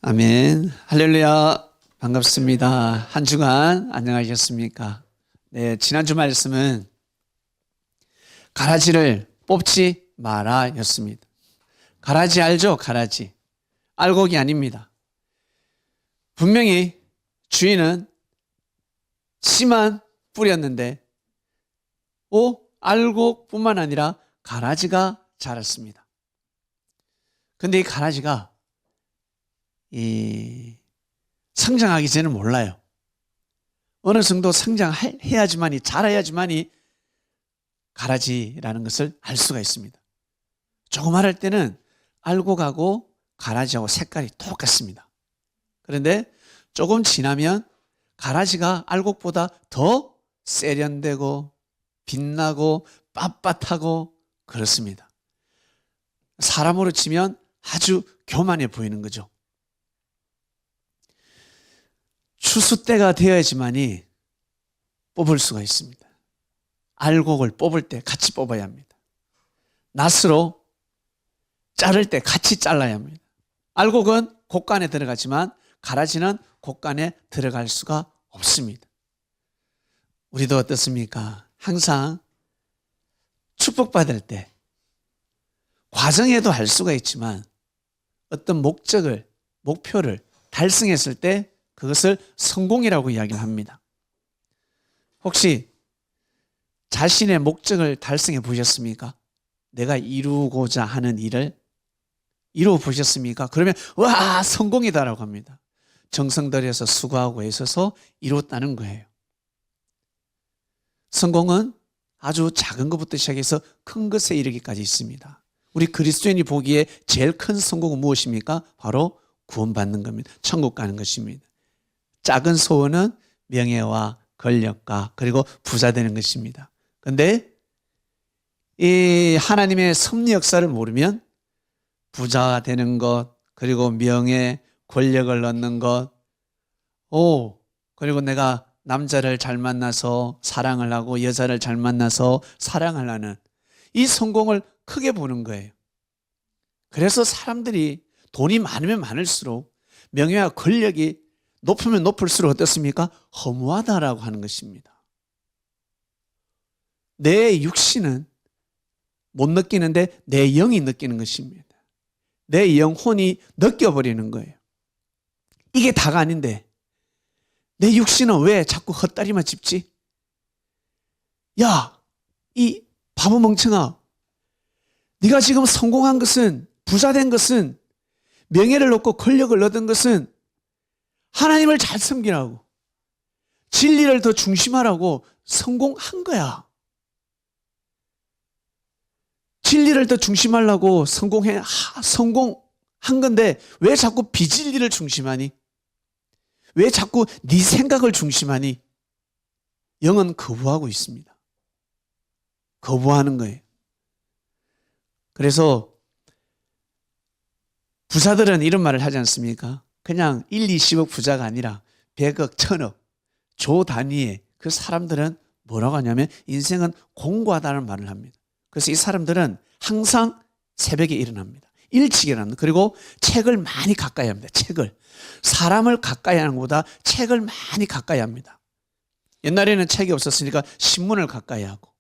아멘. 할렐루야. 반갑습니다. 한 주간 안녕하셨습니까? 네, 지난주 말씀은 가라지를 뽑지 마라 였습니다. 가라지 알죠? 가라지. 알곡이 아닙니다. 분명히 주인은 씨만 뿌렸는데 알곡뿐만 아니라 가라지가 자랐습니다. 근데 이 가라지가 성장하기 전에는 몰라요. 어느 정도 성장해야지만이, 자라야지만이 가라지라는 것을 알 수가 있습니다. 조그만할 때는 알곡하고 가라지하고 색깔이 똑같습니다. 그런데 조금 지나면 가라지가 알곡보다 더 세련되고 빛나고 빳빳하고 그렇습니다. 사람으로 치면 아주 교만해 보이는 거죠. 추수 때가 되어야지만이 뽑을 수가 있습니다. 알곡을 뽑을 때 같이 뽑아야 합니다. 낫으로 자를 때 같이 잘라야 합니다. 알곡은 곡간에 들어가지만 가라지는 곡간에 들어갈 수가 없습니다. 우리도 어떻습니까? 항상 축복받을 때 과정에도 할 수가 있지만 어떤 목표를 달성했을 때 그것을 성공이라고 이야기를 합니다. 혹시 자신의 목적을 달성해 보셨습니까? 내가 이루고자 하는 일을 이루어 보셨습니까? 그러면 와, 성공이다라고 합니다. 정성 들여서 수고하고 애써서 이뤘다는 거예요. 성공은 아주 작은 것부터 시작해서 큰 것에 이르기까지 있습니다. 우리 그리스도인이 보기에 제일 큰 성공은 무엇입니까? 바로 구원받는 겁니다. 천국 가는 것입니다. 작은 소원은 명예와 권력과 그리고 부자 되는 것입니다. 그런데 이 하나님의 섭리 역사를 모르면 부자 되는 것, 그리고 명예, 권력을 얻는 것, 그리고 내가 남자를 잘 만나서 사랑을 하고 여자를 잘 만나서 사랑을 하는 이 성공을 크게 보는 거예요. 그래서 사람들이 돈이 많으면 많을수록 명예와 권력이 높으면 높을수록 어떻습니까? 허무하다라고 하는 것입니다. 내 육신은 못 느끼는데 내 영이 느끼는 것입니다. 내 영혼이 느껴버리는 거예요. 이게 다가 아닌데 내 육신은 왜 자꾸 헛다리만 짚지? 야, 이 바보 멍청아, 네가 지금 성공한 것은, 부자 된 것은, 명예를 얻고 권력을 얻은 것은 하나님을 잘 섬기라고, 진리를 더 중심하라고 성공한 거야. 진리를 더 중심하려고 성공한 건데 왜 자꾸 비진리를 중심하니? 왜 자꾸 네 생각을 중심하니? 영은 거부하고 있습니다. 거부하는 거예요. 그래서 부자들은 이런 말을 하지 않습니까? 그냥 1, 20억 부자가 아니라 100억, 1000억, 조 단위의 그 사람들은 뭐라고 하냐면 인생은 공고하다는 말을 합니다. 그래서 이 사람들은 항상 새벽에 일어납니다. 일찍 일어납니다. 그리고 책을 많이 가까이 합니다. 책을. 사람을 가까이 하는 것보다 책을 많이 가까이 합니다. 옛날에는 책이 없었으니까 신문을 가까이 하고.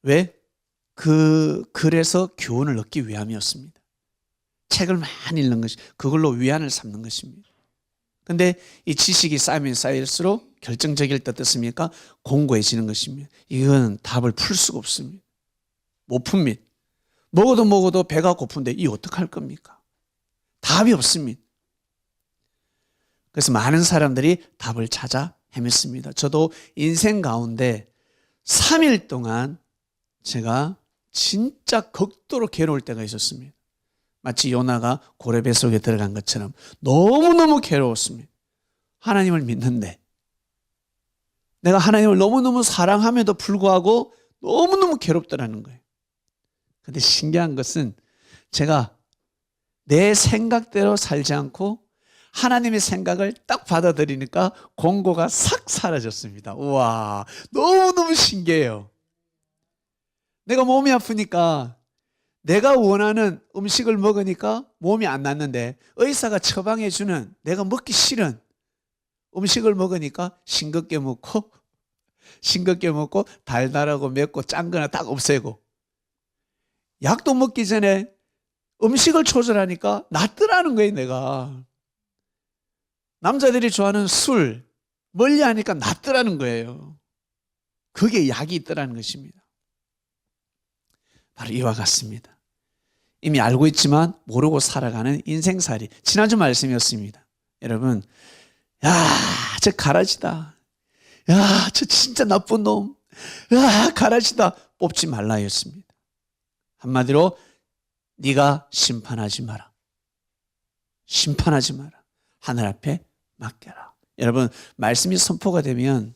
왜? 그 글에서 교훈을 얻기 위함이었습니다. 책을 많이 읽는 것이 그걸로 위안을 삼는 것입니다. 그런데 이 지식이 쌓이면 쌓일수록 결정적일 때 어떻습니까? 공고해지는 것입니다. 이건 답을 풀 수가 없습니다. 못 풉니다. 먹어도 배가 고픈데 이 어떡할 겁니까? 답이 없습니다. 그래서 많은 사람들이 답을 찾아 헤맸습니다. 저도 인생 가운데 3일 동안 제가 진짜 극도로 괴로울 때가 있었습니다. 마치 요나가 고래 뱃속에 들어간 것처럼 너무너무 괴로웠습니다. 하나님을 믿는데 내가 하나님을 너무너무 사랑함에도 불구하고 너무너무 괴롭더라는 거예요. 그런데 신기한 것은 제가 내 생각대로 살지 않고 하나님의 생각을 딱 받아들이니까 공고가 싹 사라졌습니다. 우와, 너무너무 신기해요. 내가 몸이 아프니까 내가 원하는 음식을 먹으니까 몸이 안 낫는데 의사가 처방해 주는 내가 먹기 싫은 음식을 먹으니까 싱겁게 먹고 달달하고 맵고 짠 거나 딱 없애고, 약도 먹기 전에 음식을 조절하니까 낫더라는 거예요. 내가 남자들이 좋아하는 술 멀리 하니까 낫더라는 거예요. 그게 약이 있더라는 것입니다. 바로 이와 같습니다. 이미 알고 있지만 모르고 살아가는 인생살이, 지난주 말씀이었습니다. 여러분, 야, 저 가라지다, 야, 저 진짜 나쁜 놈, 야, 가라지다, 뽑지 말라였습니다. 한마디로 네가 심판하지 마라. 심판하지 마라. 하늘 앞에 맡겨라. 여러분, 말씀이 선포가 되면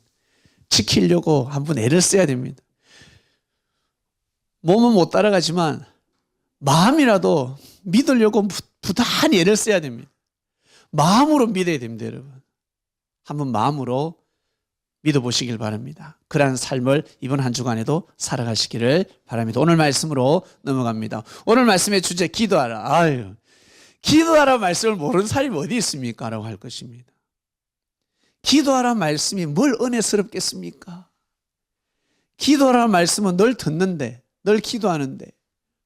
지키려고 한번 애를 써야 됩니다. 몸은 못 따라가지만 마음이라도 믿으려고 부단히 애를 써야 됩니다. 마음으로 믿어야 됩니다, 여러분. 한번 마음으로 믿어보시길 바랍니다. 그러한 삶을 이번 한 주간에도 살아가시기를 바랍니다. 오늘 말씀으로 넘어갑니다. 오늘 말씀의 주제, 기도하라. 아유, 기도하라 말씀을 모르는 사람이 어디 있습니까? 라고 할 것입니다. 기도하라 말씀이 뭘 은혜스럽겠습니까? 기도하라 말씀은 늘 듣는데, 늘 기도하는데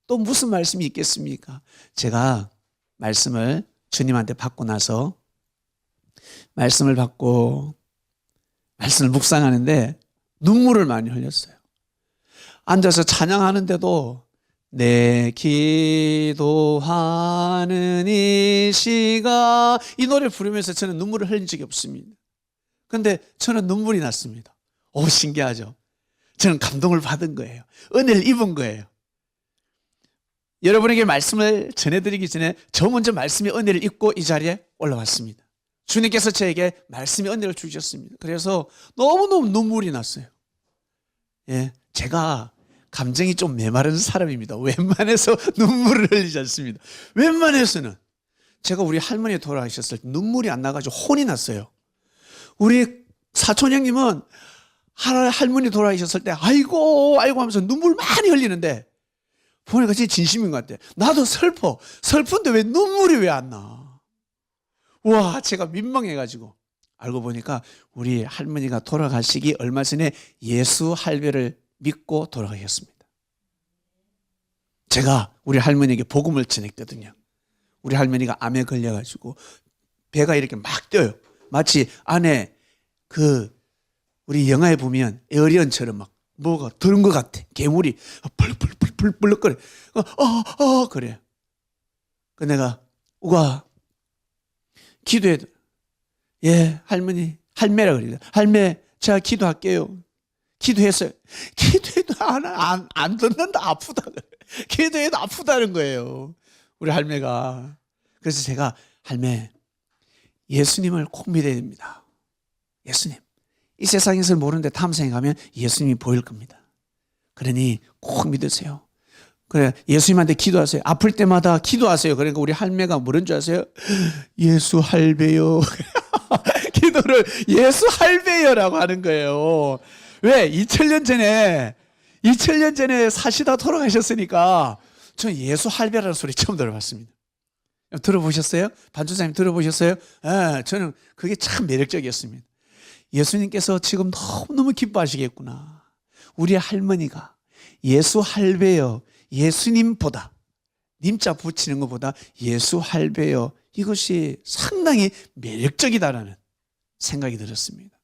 또 무슨 말씀이 있겠습니까? 제가 말씀을 주님한테 받고 나서 말씀을 묵상하는데 눈물을 많이 흘렸어요. 앉아서 찬양하는데도 내 기도하는 이 시간, 이 노래를 부르면서 저는 눈물을 흘린 적이 없습니다. 그런데 저는 눈물이 났습니다. 오, 신기하죠? 저는 감동을 받은 거예요. 은혜를 입은 거예요. 여러분에게 말씀을 전해드리기 전에 저 먼저 말씀의 은혜를 입고 이 자리에 올라왔습니다. 주님께서 저에게 말씀의 은혜를 주셨습니다. 그래서 너무너무 눈물이 났어요. 예, 제가 감정이 좀 메마른 사람입니다. 웬만해서 눈물을 흘리지 않습니다. 웬만해서는. 제가 우리 할머니 돌아가셨을 때 눈물이 안 나가지고 혼이 났어요. 우리 사촌 형님은 할머니 돌아가셨을 때 아이고 하면서 눈물 많이 흘리는데 보니까 진짜 진심인 것 같아. 나도 슬픈데 왜 눈물이 왜 안 나? 와, 제가 민망해가지고 알고 보니까 우리 할머니가 돌아가시기 얼마 전에 예수 할배를 믿고 돌아가셨습니다. 제가 우리 할머니에게 복음을 전했거든요. 우리 할머니가 암에 걸려가지고 배가 이렇게 막 뛰어요. 마치 안에 우리 영화에 보면 에어리언처럼 막 뭐가 들은 것 같아. 괴물이 불불불불불 거려. 그래. 그 내가 우가 기도해. 예, 할매라 그래요. 할매, 제가 기도할게요. 기도했어요. 기도해도 안 듣는다. 아프다. 기도해도 아프다는 거예요. 우리 할매가. 그래서 제가 할매, 예수님을 꼭 믿어야 됩니다. 예수님. 이 세상에서 모르는데 다음 생에 가면 예수님이 보일 겁니다. 그러니 꼭 믿으세요. 그래, 예수님한테 기도하세요. 아플 때마다 기도하세요. 그러니까 우리 할매가 뭐라는 줄 아세요? 예수 할배요. 기도를 예수 할배요라고 하는 거예요. 왜? 2000년 전에 사시다 돌아가셨으니까 전 예수 할배라는 소리 처음 들어봤습니다. 들어보셨어요? 반주사님 들어보셨어요? 네, 저는 그게 참 매력적이었습니다. 예수님께서 지금 너무너무 기뻐하시겠구나. 우리 할머니가 예수 할배요, 예수님보다, 님자 붙이는 것보다 예수 할배요, 이것이 상당히 매력적이다라는 생각이 들었습니다.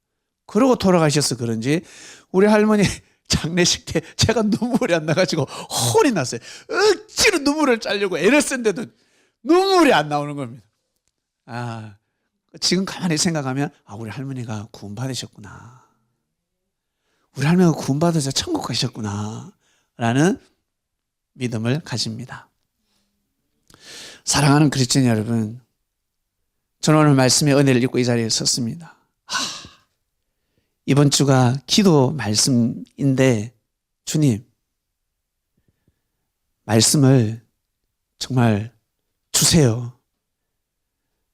그러고 돌아가셔서 그런지 우리 할머니 장례식 때 제가 눈물이 안 나가지고 혼이 났어요. 억지로 눈물을 짜려고 애를 쓴데도 눈물이 안 나오는 겁니다. 지금 가만히 생각하면 우리 할머니가 구원받으셨구나. 우리 할머니가 구원받아서 천국 가셨구나 라는 믿음을 가집니다. 사랑하는 그리스도인 여러분, 저는 오늘 말씀의 은혜를 입고 이 자리에 섰습니다. 이번 주가 기도 말씀인데 주님, 말씀을 정말 주세요.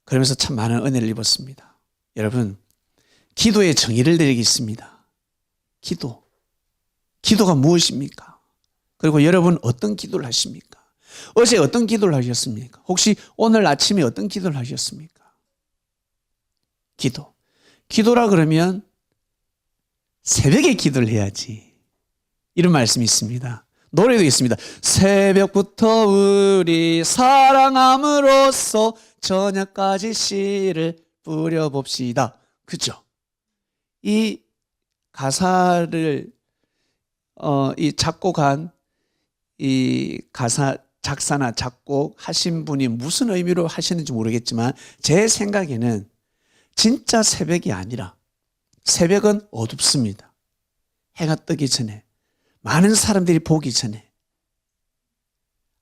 그러면서 참 많은 은혜를 입었습니다. 여러분, 기도의 정의를 내리겠습니다. 기도가 무엇입니까? 그리고 여러분 어떤 기도를 하십니까? 어제 어떤 기도를 하셨습니까? 혹시 오늘 아침에 어떤 기도를 하셨습니까? 기도. 기도라 그러면 새벽에 기도를 해야지. 이런 말씀이 있습니다. 노래도 있습니다. 새벽부터 우리 사랑함으로써 저녁까지 씨를 뿌려봅시다. 그죠? 이 가사를 이 작곡한 이 가사 작사나 작곡하신 분이 무슨 의미로 하시는지 모르겠지만 제 생각에는 진짜 새벽이 아니라 새벽은 어둡습니다. 해가 뜨기 전에 많은 사람들이 보기 전에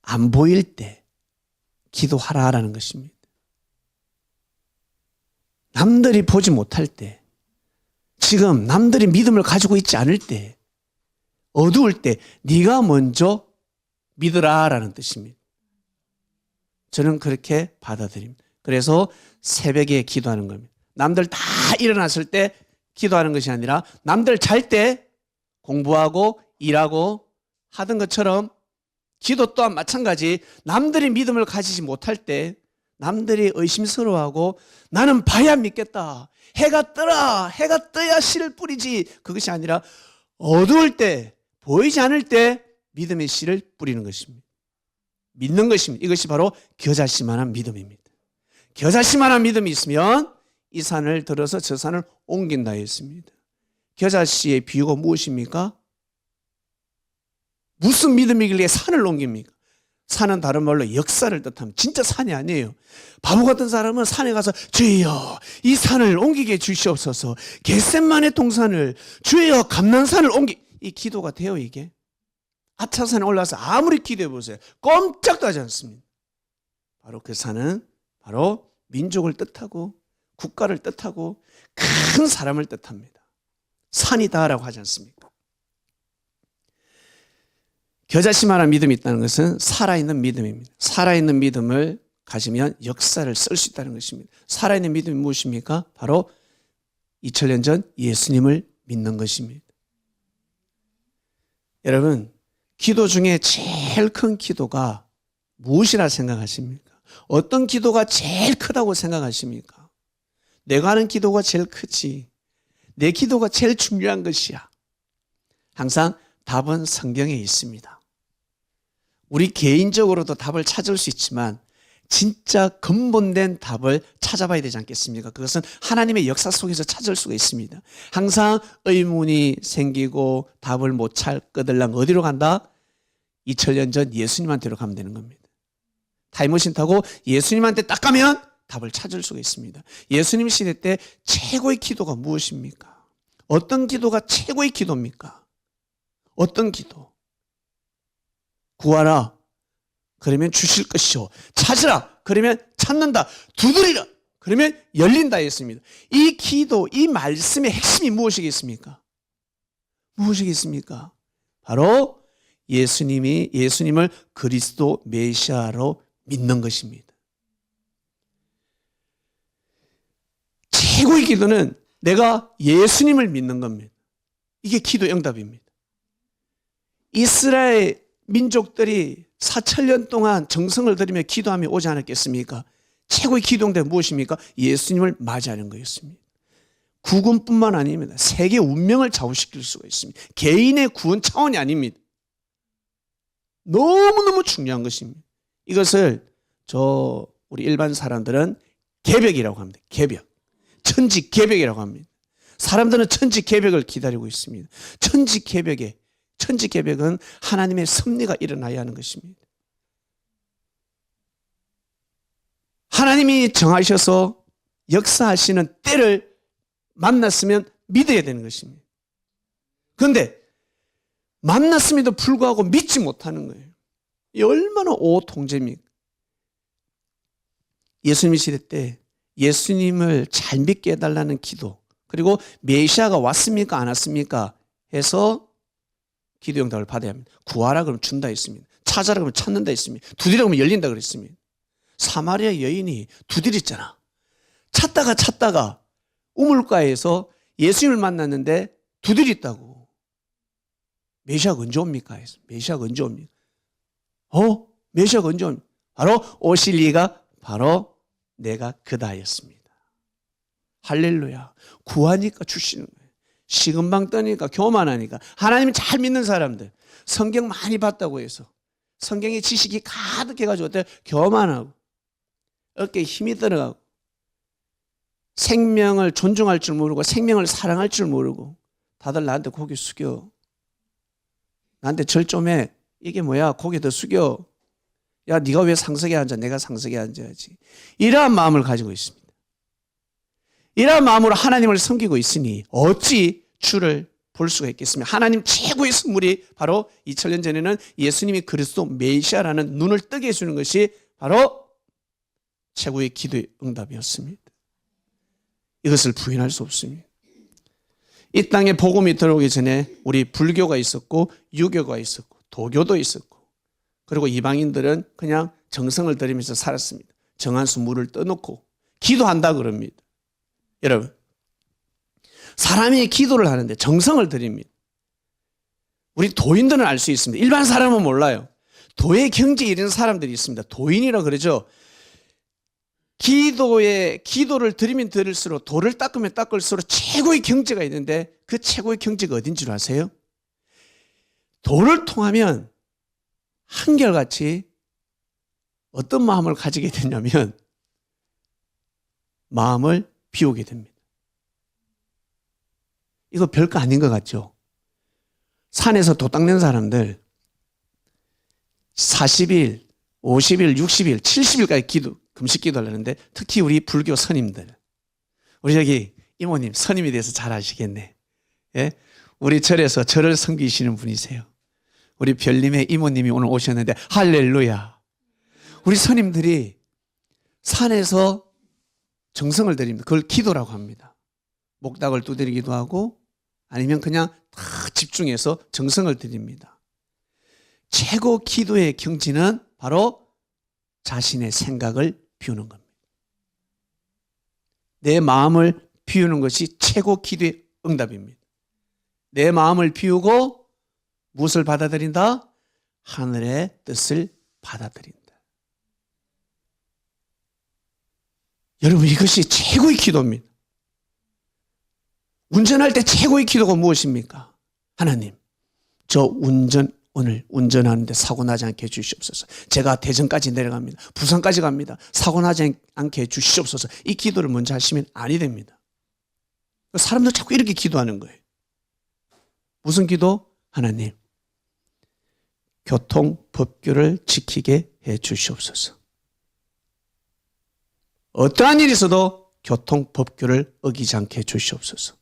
안 보일 때 기도하라라는 것입니다. 남들이 보지 못할 때 지금 남들이 믿음을 가지고 있지 않을 때 어두울 때 네가 먼저 믿으라라는 뜻입니다. 저는 그렇게 받아들입니다. 그래서 새벽에 기도하는 겁니다. 남들 다 일어났을 때 기도하는 것이 아니라 남들 잘 때 공부하고 일하고 하던 것처럼 기도 또한 마찬가지 남들이 믿음을 가지지 못할 때 남들이 의심스러워하고 나는 봐야 믿겠다. 해가 떠라. 해가 떠야 씨를 뿌리지. 그것이 아니라 어두울 때 보이지 않을 때 믿음의 씨를 뿌리는 것입니다. 믿는 것입니다. 이것이 바로 겨자씨만한 믿음입니다. 겨자씨만한 믿음이 있으면 이 산을 들어서 저 산을 옮긴다 했습니다. 겨자씨의 비유가 무엇입니까? 무슨 믿음이길래 산을 옮깁니까? 산은 다른 말로 역사를 뜻합니다. 진짜 산이 아니에요. 바보 같은 사람은 산에 가서 주여 이 산을 옮기게 주시옵소서. 겟셋마네 동산을 주여 감난산을 이 기도가 돼요 이게? 아차산에 올라서 아무리 기도해 보세요. 꼼짝도 하지 않습니다. 바로 그 산은 바로 민족을 뜻하고 국가를 뜻하고 큰 사람을 뜻합니다. 산이다라고 하지 않습니까? 겨자씨만한 믿음이 있다는 것은 살아있는 믿음입니다. 살아있는 믿음을 가지면 역사를 쓸 수 있다는 것입니다. 살아있는 믿음이 무엇입니까? 바로 2000년 전 예수님을 믿는 것입니다. 여러분, 기도 중에 제일 큰 기도가 무엇이라 생각하십니까? 어떤 기도가 제일 크다고 생각하십니까? 내가 하는 기도가 제일 크지. 내 기도가 제일 중요한 것이야. 항상 답은 성경에 있습니다. 우리 개인적으로도 답을 찾을 수 있지만 진짜 근본된 답을 찾아봐야 되지 않겠습니까? 그것은 하나님의 역사 속에서 찾을 수가 있습니다. 항상 의문이 생기고 답을 못 찾거들랑 어디로 간다? 2000년 전 예수님한테로 가면 되는 겁니다. 타임머신 타고 예수님한테 딱 가면 답을 찾을 수가 있습니다. 예수님 시대 때 최고의 기도가 무엇입니까? 어떤 기도가 최고의 기도입니까? 어떤 기도? 구하라. 그러면 주실 것이요. 찾으라. 그러면 찾는다. 두드리라. 그러면 열린다 했습니다. 이 기도, 이 말씀의 핵심이 무엇이겠습니까? 무엇이겠습니까? 바로 예수님을 그리스도 메시아로 믿는 것입니다. 최고의 기도는 내가 예수님을 믿는 겁니다. 이게 기도 응답입니다. 이스라엘 민족들이 4000년 동안 정성을 들이며 기도하며 오지 않았겠습니까? 최고의 기도 응답은 무엇입니까? 예수님을 맞이하는 거였습니다. 구원뿐만 아닙니다. 세계 운명을 좌우시킬 수가 있습니다. 개인의 구원 차원이 아닙니다. 너무너무 중요한 것입니다. 이것을 우리 일반 사람들은 개벽이라고 합니다. 개벽. 천지개벽이라고 합니다. 사람들은 천지개벽을 기다리고 있습니다. 천지개벽은 하나님의 섭리가 일어나야 하는 것입니다. 하나님이 정하셔서 역사하시는 때를 만났으면 믿어야 되는 것입니다. 그런데 만났음에도 불구하고 믿지 못하는 거예요. 이 얼마나 오통제입니까? 예수님 시대 때 예수님을 잘 믿게 해달라는 기도, 그리고 메시아가 왔습니까 안 왔습니까 해서 기도 응답을 받아야 합니다. 구하라 그러면 준다 했습니다. 찾아라 그러면 찾는다 했습니다. 두드리라 그러면 열린다 그랬습니다. 사마리아 여인이 두드렸잖아. 찾다가 우물가에서 예수님을 만났는데 두드렸다고. 메시아가 언제 옵니까? 해서 메시아가 언제 옵니까? 메시아가 언제 옵니까? 바로 오실 이가 바로 내가 그다였습니다. 할렐루야. 구하니까 주시는 거예요. 시금방 떠니까 교만하니까. 하나님 잘 믿는 사람들, 성경 많이 봤다고 해서 성경의 지식이 가득해가지고 어때요? 교만하고 어깨에 힘이 들어가고 생명을 존중할 줄 모르고 생명을 사랑할 줄 모르고 다들 나한테 고개 숙여. 나한테 절 좀 해. 이게 뭐야? 고개 더 숙여. 야, 네가 왜 상석에 앉아? 내가 상석에 앉아야지. 이러한 마음을 가지고 있습니다. 이러한 마음으로 하나님을 섬기고 있으니 어찌 주를 볼 수가 있겠습니까? 하나님 최고의 선물이 바로 2000년 전에는 예수님이 그리스도 메시아라는 눈을 뜨게 해주는 것이 바로 최고의 기도의 응답이었습니다. 이것을 부인할 수 없습니다. 이 땅에 복음이 들어오기 전에 우리 불교가 있었고 유교가 있었고 도교도 있었고 그리고 이방인들은 그냥 정성을 들이면서 살았습니다. 정한수 물을 떠놓고 기도한다 그럽니다. 여러분, 사람이 기도를 하는데 정성을 들입니다. 우리 도인들은 알 수 있습니다. 일반 사람은 몰라요. 도의 경지에 이르는 사람들이 있습니다. 도인이라 그러죠. 기도를 드리면 드릴수록 돌을 닦으면 닦을수록 최고의 경지가 있는데 그 최고의 경지가 어딘 줄 아세요? 돌을 통하면 한결같이 어떤 마음을 가지게 되냐면 마음을 비우게 됩니다. 이거 별거 아닌 것 같죠? 산에서 도 닦는 사람들 40일, 50일, 60일, 70일까지 금식 기도를 하는데 특히 우리 불교 스님들, 우리 여기 이모님 스님에 대해서 잘 아시겠네. 예? 우리 절에서 절을 섬기시는 분이세요. 우리 별님의 이모님이 오늘 오셨는데 할렐루야. 우리 스님들이 산에서 정성을 들입니다. 그걸 기도라고 합니다. 목닥을 두드리기도 하고 아니면 그냥 다 집중해서 정성을 드립니다. 최고 기도의 경지는 바로 자신의 생각을 비우는 겁니다. 내 마음을 비우는 것이 최고 기도의 응답입니다. 내 마음을 비우고 무엇을 받아들인다? 하늘의 뜻을 받아들인다. 여러분, 이것이 최고의 기도입니다. 운전할 때 최고의 기도가 무엇입니까? 하나님, 저 오늘 운전하는데 사고 나지 않게 해주시옵소서. 제가 대전까지 내려갑니다. 부산까지 갑니다. 사고 나지 않게 해주시옵소서. 이 기도를 먼저 하시면 아니 됩니다. 사람들 자꾸 이렇게 기도하는 거예요. 무슨 기도? 하나님, 교통법규를 지키게 해주시옵소서. 어떠한 일이 있어도 교통법규를 어기지 않게 해주시옵소서.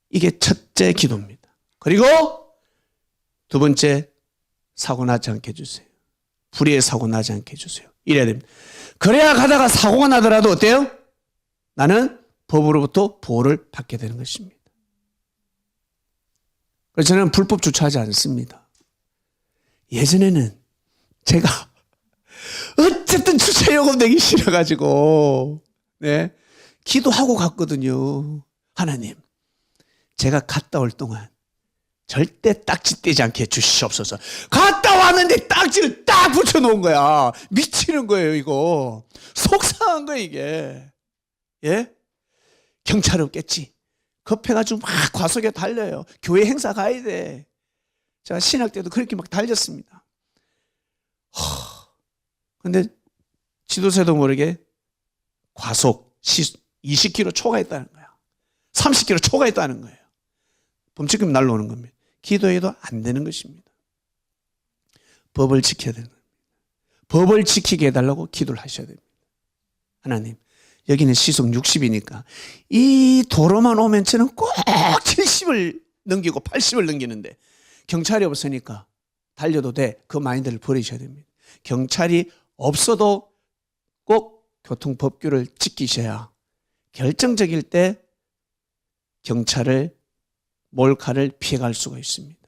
이게 첫째 기도입니다. 그리고 두 번째, 사고 나지 않게 해주세요. 불의의 사고 나지 않게 해주세요. 이래야 됩니다. 그래야 가다가 사고가 나더라도 어때요? 나는 법으로부터 보호를 받게 되는 것입니다. 그래서 저는 불법 주차하지 않습니다. 예전에는 제가 어쨌든 주차요금 내기 싫어가지고 기도하고 갔거든요. 하나님, 제가 갔다 올 동안 절대 딱지 떼지 않게 해주시옵소서. 갔다 왔는데 딱지를 딱 붙여놓은 거야. 미치는 거예요, 이거. 속상한 거예요, 이게. 예? 경찰 없겠지. 급해가지고 막 과속에 달려요. 교회 행사 가야 돼. 제가 신학 때도 그렇게 막 달렸습니다. 근데 지도세도 모르게 과속 20km 초과했다는 거야. 30km 초과했다는 거예요. 범칙금 날라오는 겁니다. 기도해도 안 되는 것입니다. 법을 지켜야 되는 겁니다. 법을 지키게 해달라고 기도를 하셔야 됩니다. 하나님, 여기는 시속 60이니까 이 도로만 오면 저는 꼭 70을 넘기고 80을 넘기는데 경찰이 없으니까 달려도 돼. 그 마인드를 버리셔야 됩니다. 경찰이 없어도 꼭 교통법규를 지키셔야 결정적일 때 경찰을 몰카를 피해갈 수가 있습니다.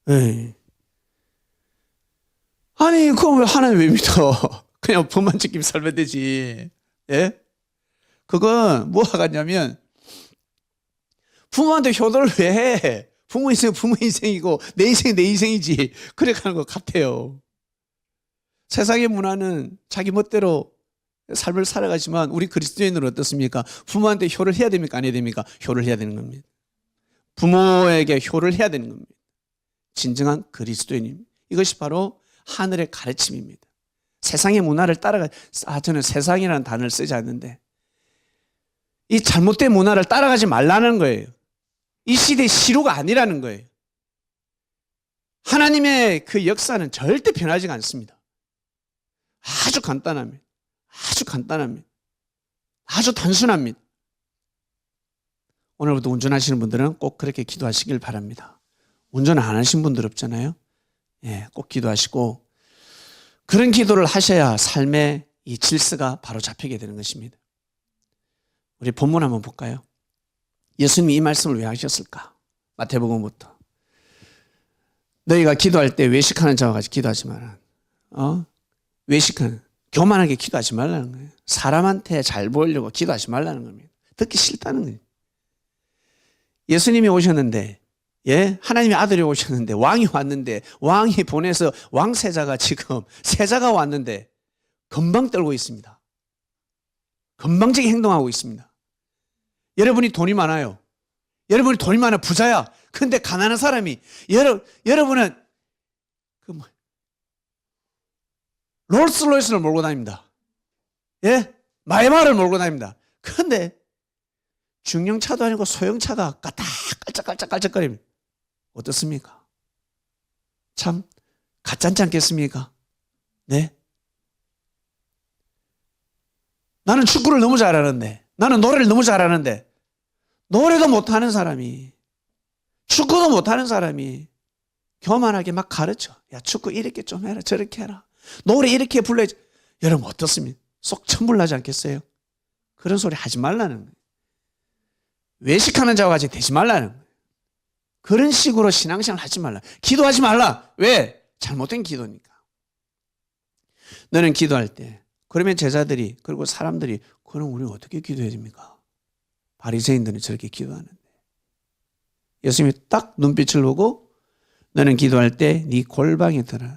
네. 아니, 그럼 왜 하나님 왜 믿어? 그냥 법만 지키면 살면 되지. 예? 그건 뭐가 같냐면 부모한테 효도를 왜 해? 부모 인생은 부모 인생이고 내 인생은 내 인생이지. 그래 가는 것 같아요. 세상의 문화는 자기 멋대로 삶을 살아가지만 우리 그리스도인들은 어떻습니까? 부모한테 효를 해야 됩니까? 안 해야 됩니까? 효를 해야 되는 겁니다. 부모에게 효를 해야 되는 겁니다. 진정한 그리스도인입니다. 이것이 바로 하늘의 가르침입니다. 세상의 문화를 저는 세상이라는 단어를 쓰지 않는데 이 잘못된 문화를 따라가지 말라는 거예요. 이 시대의 시류가 아니라는 거예요. 하나님의 그 역사는 절대 변하지가 않습니다. 아주 간단합니다. 아주 간단합니다. 아주 단순합니다. 오늘부터 운전하시는 분들은 꼭 그렇게 기도하시길 바랍니다. 운전 안 하신 분들 없잖아요. 예, 꼭 기도하시고 그런 기도를 하셔야 삶의 이 질서가 바로 잡히게 되는 것입니다. 우리 본문 한번 볼까요? 예수님이 이 말씀을 왜 하셨을까? 마태복음부터. 너희가 기도할 때 외식하는 자와 같이 기도하지 마라. 외식하는, 교만하게 기도하지 말라는 거예요. 사람한테 잘 보이려고 기도하지 말라는 겁니다. 듣기 싫다는 거예요. 예수님이 오셨는데, 예? 하나님의 아들이 오셨는데, 왕이 왔는데, 왕이 보내서 왕세자가 지금, 세자가 왔는데, 금방 떨고 있습니다. 건방지게 행동하고 있습니다. 여러분이 돈이 많아요. 여러분이 돈이 많아 부자야. 근데 가난한 사람이, 여러분은, 롤스로이스를 몰고 다닙니다. 예? 마이마를 몰고 다닙니다. 근데, 중형차도 아니고 소형차가 깔짝깔짝깔짝거립니다. 어떻습니까? 참 가짜지 않겠습니까? 네? 나는 축구를 너무 잘하는데, 나는 노래를 너무 잘하는데, 노래도 못하는 사람이, 축구도 못하는 사람이 교만하게 막 가르쳐. 야, 축구 이렇게 좀 해라, 저렇게 해라. 노래 이렇게 불러야지. 여러분 어떻습니까? 속 천불나지 않겠어요? 그런 소리 하지 말라는 거예요. 외식하는 자와 같이 되지 말라는 거예요. 그런 식으로 신앙생활 하지 말라. 기도하지 말라. 왜? 잘못된 기도니까. 너는 기도할 때, 그러면 제자들이, 그리고 사람들이, 그럼 우리 어떻게 기도해야 됩니까? 바리새인들은 저렇게 기도하는데. 예수님이 딱 눈빛을 보고, 너는 기도할 때 네 골방에 들어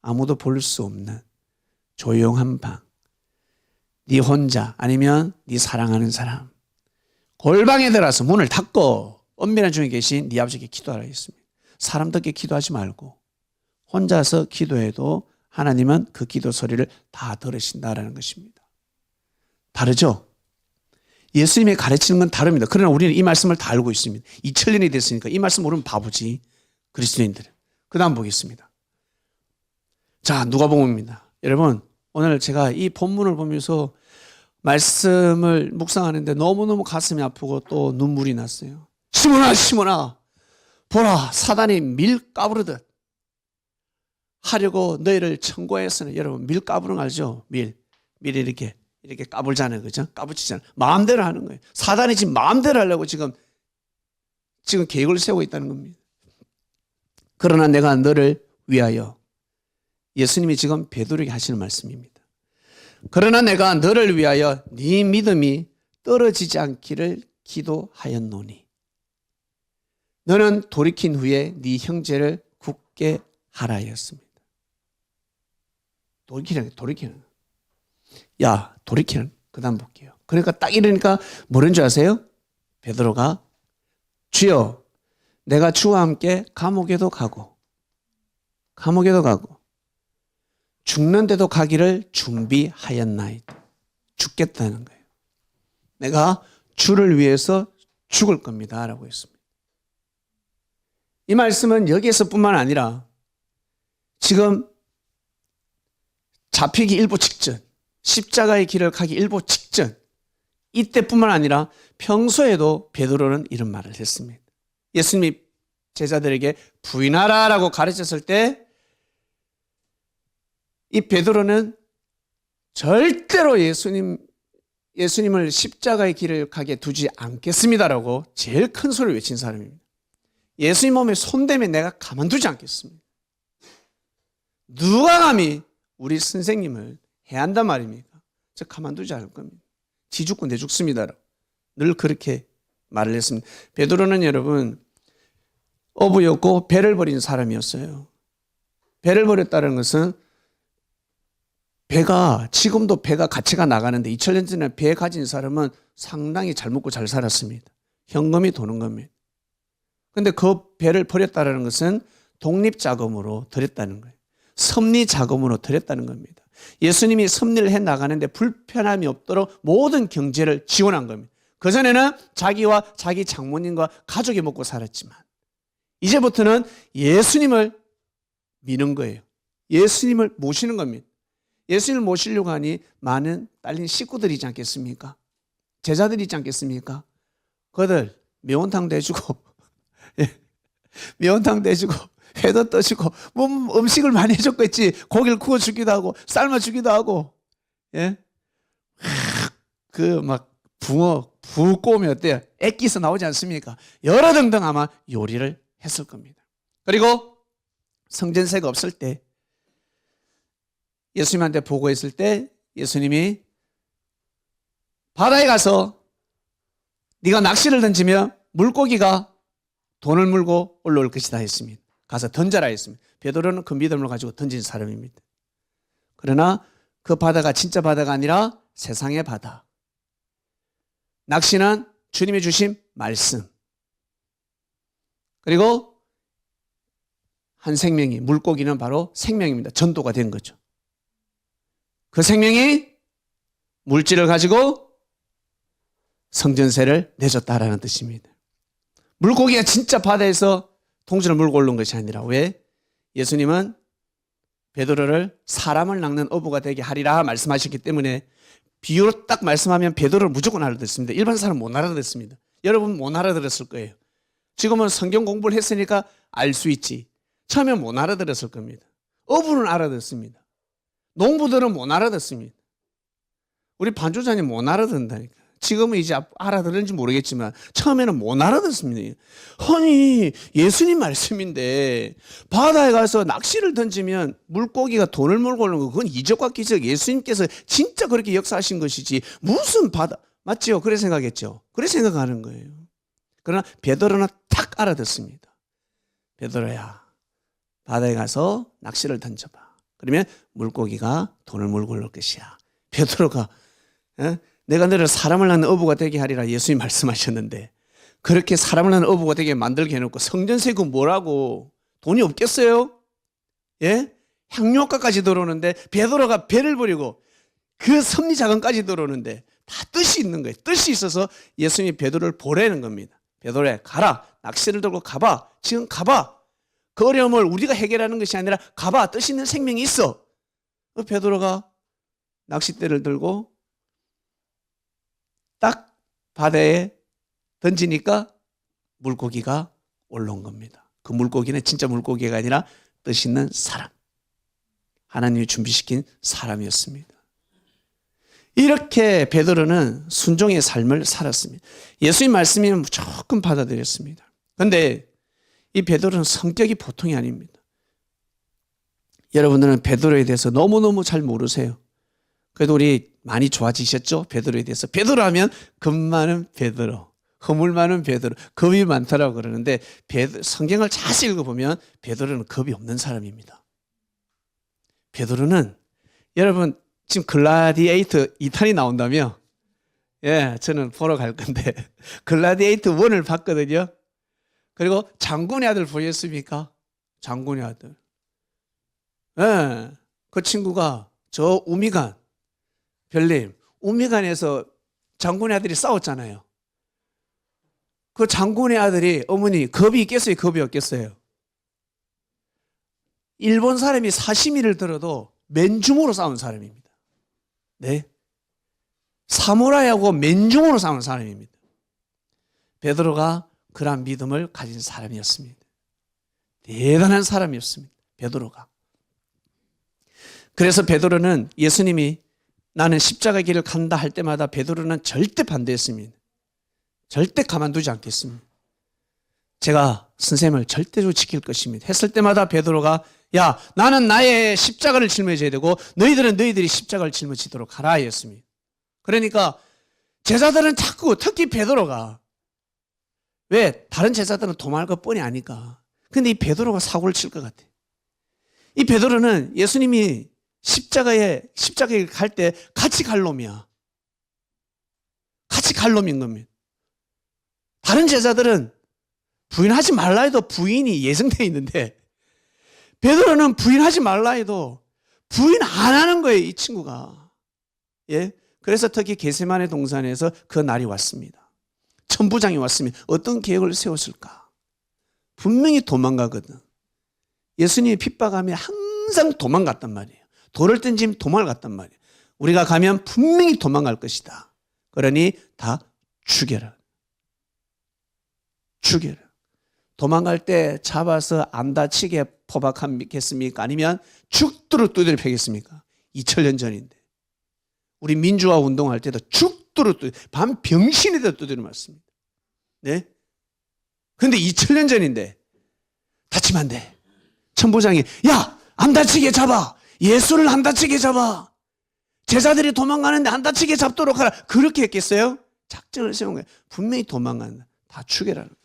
아무도 볼 수 없는 조용한 방, 네 혼자 아니면 네 사랑하는 사람, 골방에 들어가서 문을 닫고 은밀한 중에 계신 네 아버지께 기도하라 했습니다. 사람들께 기도하지 말고 혼자서 기도해도 하나님은 그 기도 소리를 다 들으신다라는 것입니다. 다르죠? 예수님이 가르치는 건 다릅니다. 그러나 우리는 이 말씀을 다 알고 있습니다. 2000년이 됐으니까 이 말씀 모르면 바보지, 그리스도인들은. 그 다음 보겠습니다. 자, 누가복음입니다. 여러분, 오늘 제가 이 본문을 보면서 말씀을 묵상하는데 너무너무 가슴이 아프고 또 눈물이 났어요. 시몬아, 시몬아, 보라, 사단이 밀 까부르듯 하려고 너희를 청구했으나. 여러분, 밀 까부는 거 알죠? 밀 이렇게 까불잖아요, 그죠? 까부치잖아요. 마음대로 하는 거예요. 사단이 지금 마음대로 하려고 지금 계획을 세우고 있다는 겁니다. 그러나 내가 너를 위하여, 예수님이 지금 베드로에게 하시는 말씀입니다. 그러나 내가 너를 위하여 네 믿음이 떨어지지 않기를 기도하였노니 너는 돌이킨 후에 네 형제를 굳게 하라 하였습니다. 돌이키는. 야, 돌이키는. 그 다음 볼게요. 그러니까 딱 이러니까 뭐라는 줄 아세요? 베드로가 주여, 내가 주와 함께 감옥에도 가고 죽는데도 가기를 준비하였나이다. 죽겠다는 거예요. 내가 주를 위해서 죽을 겁니다 라고 했습니다. 이 말씀은 여기에서뿐만 아니라 지금 잡히기 일보 직전, 십자가의 길을 가기 일보 직전, 이때뿐만 아니라 평소에도 베드로는 이런 말을 했습니다. 예수님이 제자들에게 부인하라라고 가르쳤을 때 이 베드로는 절대로 예수님을 십자가의 길을 가게 두지 않겠습니다라고 제일 큰 소리를 외친 사람입니다. 예수님 몸에 손대면 내가 가만두지 않겠습니다. 누가 감히 우리 선생님을 해한단 말입니까? 저 가만두지 않을 겁니다. 지 죽고 내 죽습니다라고 늘 그렇게 말을 했습니다. 베드로는 여러분 어부였고 배를 버린 사람이었어요. 배를 버렸다는 것은 지금도 배가 가치가 나가는데 2000년 전에 배 가진 사람은 상당히 잘 먹고 잘 살았습니다. 현금이 도는 겁니다. 근데 그 배를 버렸다는 것은 독립자금으로 들였다는 거예요. 섭리자금으로 들였다는 겁니다. 예수님이 섭리를 해 나가는데 불편함이 없도록 모든 경제를 지원한 겁니다. 그전에는 자기와 자기 장모님과 가족이 먹고 살았지만 이제부터는 예수님을 미는 거예요. 예수님을 모시는 겁니다. 예수님을 모시려고 하니 많은 딸린 식구들이 있지 않겠습니까? 제자들이 있지 않겠습니까? 그들 매운탕도 해주고 매운탕도 해주고 회도 떠주고 뭐 음식을 많이 해줬겠지. 고기를 구워주기도 하고 삶아주기도 하고 그 막 붕어 붕 꼬우면 어때요? 액기스 나오지 않습니까? 여러 등등 아마 요리를 했을 겁니다. 그리고 성전세가 없을 때 예수님한테 보고했을 때 예수님이 바다에 가서 네가 낚시를 던지면 물고기가 돈을 물고 올라올 것이다 했습니다. 가서 던져라 했습니다. 베드로는 그 믿음을 가지고 던진 사람입니다. 그러나 그 바다가 진짜 바다가 아니라 세상의 바다. 낚시는 주님이 주신 말씀. 그리고 한 생명이, 물고기는 바로 생명입니다. 전도가 된 거죠. 그 생명이 물질을 가지고 성전세를 내줬다라는 뜻입니다. 물고기가 진짜 바다에서 통주를 물고 올라온 것이 아니라 왜? 예수님은 베드로를 사람을 낚는 어부가 되게 하리라 말씀하셨기 때문에 비유로 딱 말씀하면 베드로를 무조건 알아듣습니다. 일반 사람 못 알아듣습니다. 여러분 못 알아들었을 거예요. 지금은 성경 공부를 했으니까 알 수 있지. 처음에 못 알아들었을 겁니다. 어부는 알아듣습니다. 농부들은 못 알아듣습니다. 우리 반주자님 못 알아듣는다니까. 지금은 이제 알아들은지 모르겠지만 처음에는 못 알아듣습니다. 아니 예수님 말씀인데 바다에 가서 낚시를 던지면 물고기가 돈을 몰고 오는 거 그건 이적과 기적. 예수님께서 진짜 그렇게 역사하신 것이지 무슨 바다 맞죠? 그래 생각했죠. 그래 생각하는 거예요. 그러나 베드로는 탁 알아듣습니다. 베드로야 바다에 가서 낚시를 던져봐. 그러면 물고기가 돈을 몰고 올 것이야. 베드로가 내가 너를 사람을 낳는 어부가 되게 하리라 예수님 말씀하셨는데 그렇게 사람을 낳는 어부가 되게 만들게 해놓고 성전세 그 뭐라고 돈이 없겠어요? 예? 향료가까지 들어오는데 베드로가 배를 버리고 그 섭리자금까지 들어오는데 다 뜻이 있는 거예요. 뜻이 있어서 예수님이 베드로를 보내는 겁니다. 베드로야 가라. 낚시를 들고 가봐. 지금 가봐. 그 어려움을 우리가 해결하는 것이 아니라 가봐. 뜻 있는 생명이 있어. 베드로가 낚싯대를 들고 딱 바다에 던지니까 물고기가 올라온 겁니다. 그 물고기는 진짜 물고기가 아니라 뜻 있는 사람. 하나님이 준비시킨 사람이었습니다. 이렇게 베드로는 순종의 삶을 살았습니다. 예수님 말씀이 무조건 받아들였습니다. 그런데 이 베드로는 성격이 보통이 아닙니다. 여러분들은 베드로에 대해서 너무너무 잘 모르세요. 그래도 우리 많이 좋아지셨죠? 베드로에 대해서. 베드로 하면 겁 많은 베드로, 허물 많은 베드로, 겁이 많다라고 그러는데 성경을 자세히 읽어보면 베드로는 겁이 없는 사람입니다. 베드로는 여러분 지금 글라디에이터 2탄이 나온다며? 예, 저는 보러 갈 건데 글라디에이터 1을 봤거든요. 그리고 장군의 아들 보셨습니까? 장군의 아들. 예, 그 친구가 저 우미간 별님, 우미간에서 장군의 아들이 싸웠잖아요. 그 장군의 아들이 어머니 겁이 있겠어요? 겁이 없겠어요? 일본 사람이 사시미를 들어도 맨줌으로 싸운 사람입니다. 네, 사무라이하고 맨줌으로 싸운 사람입니다. 베드로가 그러한 믿음을 가진 사람이었습니다. 대단한 사람이었습니다. 베드로가. 그래서 베드로는 예수님이 나는 십자가 길을 간다 할 때마다 베드로는 절대 반대했습니다. 절대 가만두지 않겠습니다. 제가 선생님을 절대로 지킬 것입니다. 했을 때마다 베드로가 야 나는 나의 십자가를 짊어져야 되고 너희들은 너희들이 십자가를 짊어지도록 하라 했습니다. 그러니까 제자들은 자꾸 특히 베드로가 왜 다른 제자들은 도망할 것 뻔히 아니까 근데 이 베드로가 사고를 칠 것 같아. 이 베드로는 예수님이 십자가에 갈 때 같이 갈 놈이야. 같이 갈 놈인 겁니다. 다른 제자들은 부인하지 말라 해도 부인이 예정되어 있는데 베드로는 부인하지 말라 해도 부인 안 하는 거예요, 이 친구가. 예? 그래서 특히 겟세마네 동산에서 그 날이 왔습니다. 천부장이 왔습니다. 어떤 계획을 세웠을까? 분명히 도망가거든. 예수님이 핍박하면 항상 도망갔단 말이에요. 돌을 던지면 도망갔단 말이에요. 우리가 가면 분명히 도망갈 것이다. 그러니 다 죽여라. 죽여라. 도망갈 때 잡아서 안 다치게 포박하겠습니까? 아니면 죽도록 두드려 패겠습니까? 2000년 전인데. 우리 민주화 운동할 때도 죽도록 밤 병신에다 두드려 맞습니다. 네? 근데 2000년 전인데 다치면 안 돼. 천부장이 야, 안 다치게 잡아. 예수를 안 다치게 잡아. 제자들이 도망가는데 안 다치게 잡도록 하라. 그렇게 했겠어요? 작전을 세운 거예요. 분명히 도망간다. 다 죽여라는 거예요.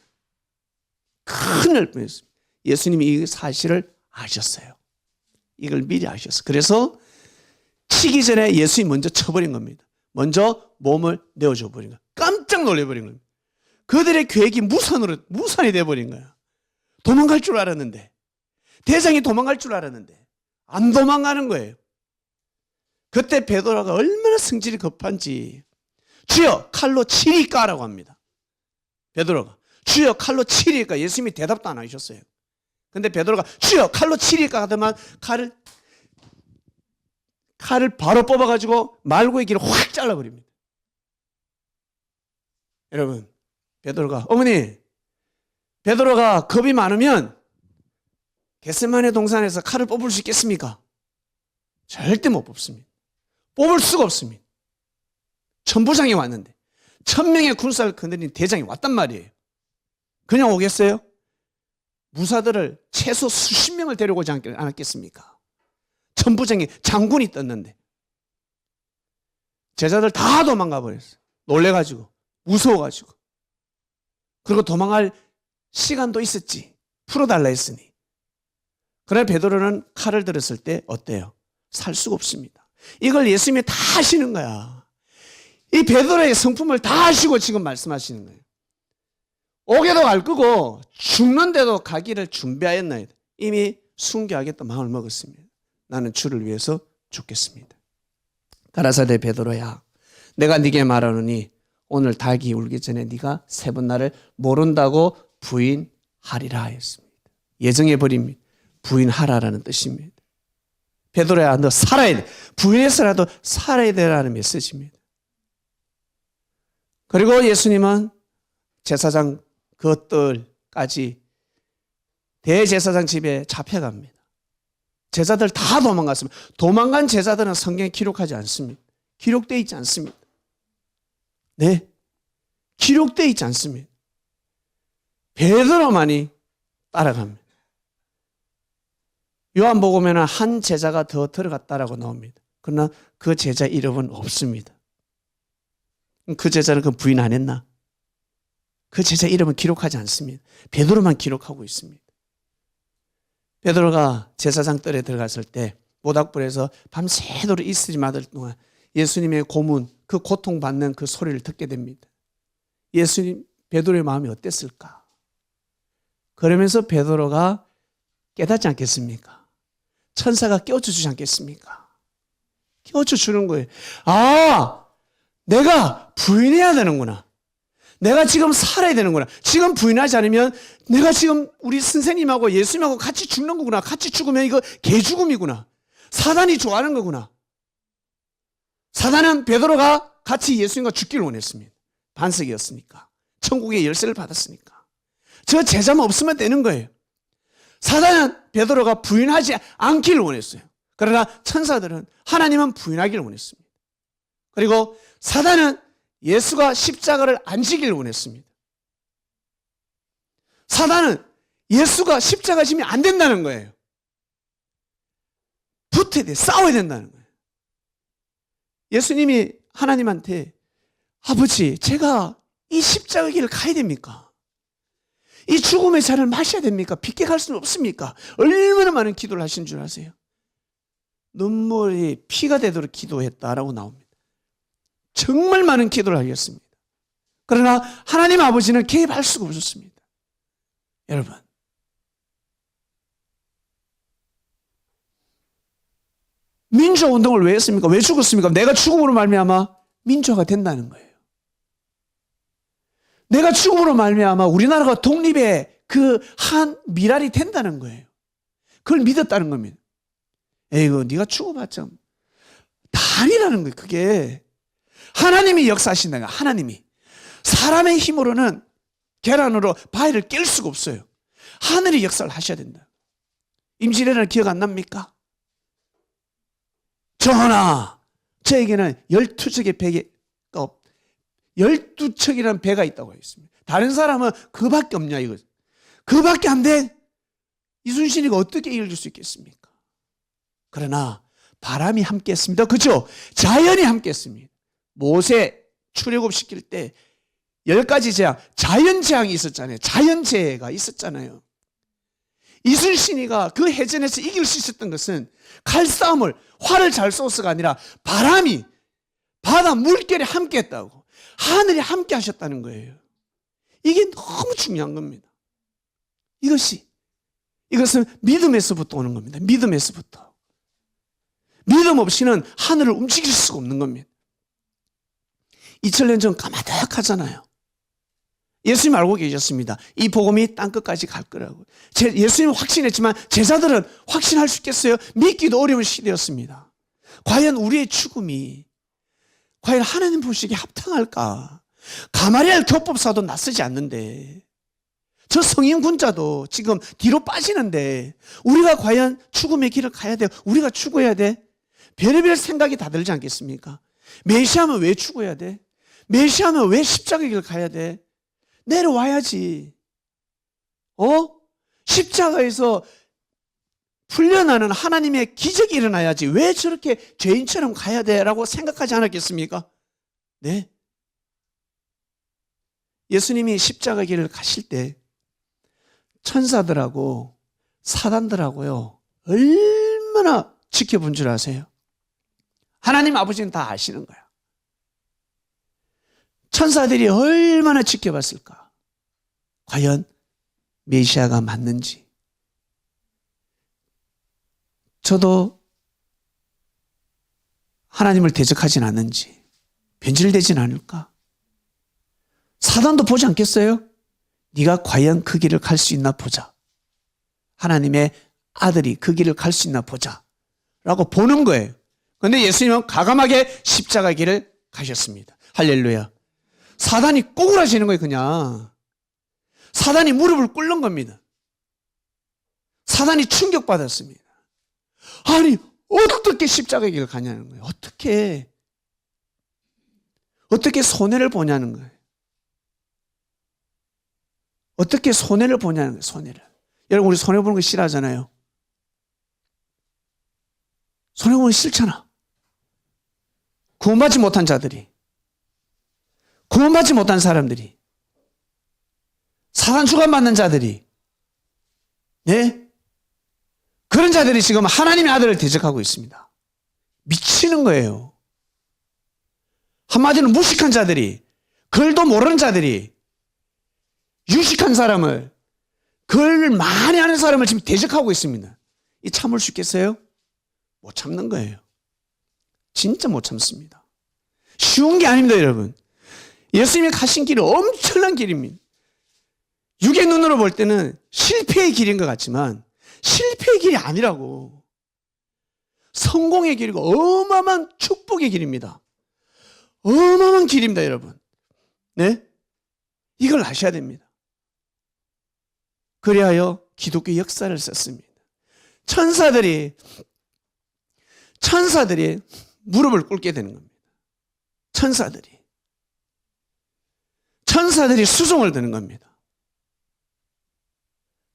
큰일 뻔했습니다. 예수님이 이 사실을 아셨어요. 이걸 미리 아셨어요. 그래서 치기 전에 예수님이 먼저 쳐버린 겁니다. 먼저 몸을 내어줘 버린 거예요. 깜짝 놀래버린 겁니다. 그들의 계획이 무산이 돼버린 거야. 도망갈 줄 알았는데, 대장이 도망갈 줄 알았는데 안 도망가는 거예요. 그때 베드로가 얼마나 성질이 급한지, 주여 칼로 치리까라고 합니다. 베드로가 주여 칼로 치리까, 예수님이 대답도 안 하셨어요. 근데 베드로가 주여 칼로 치리까 하더만 칼을 바로 뽑아가지고 말고의 길을 확 잘라버립니다. 여러분, 베드로가 어머니, 베드로가 겁이 많으면 겟세마네 동산에서 칼을 뽑을 수 있겠습니까? 절대 못 뽑습니다. 뽑을 수가 없습니다. 천부장이 왔는데 1000명의 군사를 거느린 대장이 왔단 말이에요. 그냥 오겠어요? 무사들을 최소 수십 명을 데려오지 않았겠습니까? 천부장이 장군이 떴는데 제자들 다 도망가 버렸어요. 놀래가지고, 무서워가지고. 그리고 도망갈 시간도 있었지. 풀어달라 했으니. 그러나 베드로는 칼을 들었을 때 어때요? 살 수가 없습니다. 이걸 예수님이 다 하시는 거야. 이 베드로의 성품을 다 하시고 지금 말씀하시는 거예요. 오게도 갈 거고 죽는데도 가기를 준비하였나이다. 이미 순교하겠다 마음을 먹었습니다. 나는 주를 위해서 죽겠습니다. 가라사대 베드로야, 내가 네게 말하노니 오늘 닭이 울기 전에 네가 3번 나를 모른다고 부인하리라 하였습니다. 예정해버립니다. 부인하라라는 뜻입니다. 베드로야, 너 살아야 돼. 부인해서라도 살아야 되라는 메시지입니다. 그리고 예수님은 제사장 그것들까지 대제사장 집에 잡혀갑니다. 제자들 다 도망갔습니다. 도망간 제자들은 성경에 기록하지 않습니다. 기록되어 있지 않습니다. 네, 기록되어 있지 않습니다. 베드로만이 따라갑니다. 요한복음에는 한 제자가 더 들어갔다라고 나옵니다. 그러나 그 제자 이름은 없습니다. 그 제자는 그 부인 안 했나? 그 제자 이름은 기록하지 않습니다. 베드로만 기록하고 있습니다. 베드로가 제사장 뜰에 들어갔을 때 모닥불에서 밤새도록 이슬이 맞을 동안 예수님의 고문, 그 고통받는 그 소리를 듣게 됩니다. 예수님, 베드로의 마음이 어땠을까? 그러면서 베드로가 깨닫지 않겠습니까? 천사가 깨워주지 않겠습니까? 깨워주는 거예요. 아, 내가 부인해야 되는구나. 내가 지금 살아야 되는구나. 지금 부인하지 않으면 내가 지금 우리 선생님하고 예수님하고 같이 죽는 거구나. 같이 죽으면 이거 개죽음이구나. 사단이 좋아하는 거구나. 사단은 베드로가 같이 예수님과 죽기를 원했습니다. 반석이었으니까. 천국의 열쇠를 받았으니까. 저 제자만 없으면 되는 거예요. 사단은 베드로가 부인하지 않기를 원했어요. 그러나 천사들은, 하나님은 부인하기를 원했습니다. 그리고 사단은 예수가 십자가를 안 지기를 원했습니다. 사단은 예수가 십자가 지면 안 된다는 거예요. 붙어야 돼. 싸워야 된다는 거예요. 예수님이 하나님한테, 아버지, 제가 이 십자가 길을 가야 됩니까? 이 죽음의 잔을 마셔야 됩니까? 빗게 갈 수는 없습니까? 얼마나 많은 기도를 하신 줄 아세요? 눈물이 피가 되도록 기도했다라고 나옵니다. 정말 많은 기도를 하셨습니다. 그러나 하나님 아버지는 개입할 수가 없었습니다. 여러분, 민주화 운동을 왜 했습니까? 왜 죽었습니까? 내가 죽음으로 말미암아 민주화가 된다는 거예요. 내가 죽음으로 말미암아 우리나라가 독립의 그 한 미랄이 된다는 거예요. 그걸 믿었다는 겁니다. 에이구, 네가 죽어봤자 다 아니라는 거예요. 그게 하나님이 역사하신다는 거예요. 하나님이. 사람의 힘으로는 계란으로 바위를 깰 수가 없어요. 하늘이 역사를 하셔야 된다. 임진왜란 기억 안 납니까? 전하, 저에게는 12척의 배가 12척이라는 배가 있다고 했습니다. 다른 사람은 그밖에 없냐 이거. 그밖에 안 돼. 이순신이가 어떻게 이길 수 있겠습니까? 그러나 바람이 함께 했습니다. 그렇죠? 자연이 함께 했습니다. 모세 출애굽시킬 때 10가지 재앙, 자연재앙이 있었잖아요. 자연재해가 있었잖아요. 이순신이가 그 해전에서 이길 수 있었던 것은 칼싸움을, 활을 잘 쏘서가 아니라 바람이, 바다 물결이 함께 했다고. 하늘이 함께 하셨다는 거예요. 이게 너무 중요한 겁니다. 이것은 믿음에서부터 오는 겁니다. 믿음에서부터. 믿음 없이는 하늘을 움직일 수가 없는 겁니다. 2000년 전 까마득하잖아요. 예수님 알고 계셨습니다. 이 복음이 땅끝까지 갈 거라고. 예수님은 확신했지만 제자들은 확신할 수 있겠어요? 믿기도 어려운 시대였습니다. 과연 우리의 죽음이 과연 하나님 보시기에 합당할까? 가마리엘 교법사도 낯서지 않는데, 저 성인 군자도 지금 뒤로 빠지는데 우리가 과연 죽음의 길을 가야 돼? 우리가 죽어야 돼? 별의별 생각이 다 들지 않겠습니까? 메시아면 왜 죽어야 돼? 메시아면 왜 십자가의 길을 가야 돼? 내려와야지. 십자가에서 풀려나는 하나님의 기적이 일어나야지. 왜 저렇게 죄인처럼 가야 돼? 라고 생각하지 않았겠습니까? 네. 예수님이 십자가 길을 가실 때 천사들하고 사단들하고요, 얼마나 지켜본 줄 아세요? 하나님 아버지는 다 아시는 거야. 천사들이 얼마나 지켜봤을까? 과연 메시아가 맞는지. 저도 하나님을 대적하진 않는지, 변질되진 않을까? 사단도 보지 않겠어요? 네가 과연 그 길을 갈 수 있나 보자. 하나님의 아들이 그 길을 갈 수 있나 보자 라고 보는 거예요. 그런데 예수님은 과감하게 십자가 길을 가셨습니다. 할렐루야. 사단이 꼬꾸라지는 거예요. 그냥 사단이 무릎을 꿇는 겁니다. 사단이 충격받았습니다. 아니, 어떻게 십자가 길을 가냐는 거예요. 어떻게 손해를 보냐는 거예요. 어떻게 손해를 보냐는 거예요. 손해를. 여러분, 우리 손해보는 거 싫어하잖아요. 손해보는 거 싫잖아. 구원받지 못한 자들이, 구원받지 못한 사람들이, 사단 주관받는 자들이, 네? 그런 자들이 지금 하나님의 아들을 대적하고 있습니다. 미치는 거예요. 한마디로 무식한 자들이, 글도 모르는 자들이 유식한 사람을, 글 많이 아는 사람을 지금 대적하고 있습니다. 이 참을 수 있겠어요? 못 참는 거예요. 진짜 못 참습니다. 쉬운 게 아닙니다, 여러분. 예수님이 가신 길은 엄청난 길입니다. 육의 눈으로 볼 때는 실패의 길인 것 같지만 실패의 길이 아니라고. 성공의 길이고 어마어마한 축복의 길입니다. 어마어마한 길입니다, 여러분. 네? 이걸 아셔야 됩니다. 그리하여 기독교 역사를 썼습니다. 천사들이 무릎을 꿇게 되는 겁니다. 천사들이 수종을 드는 겁니다.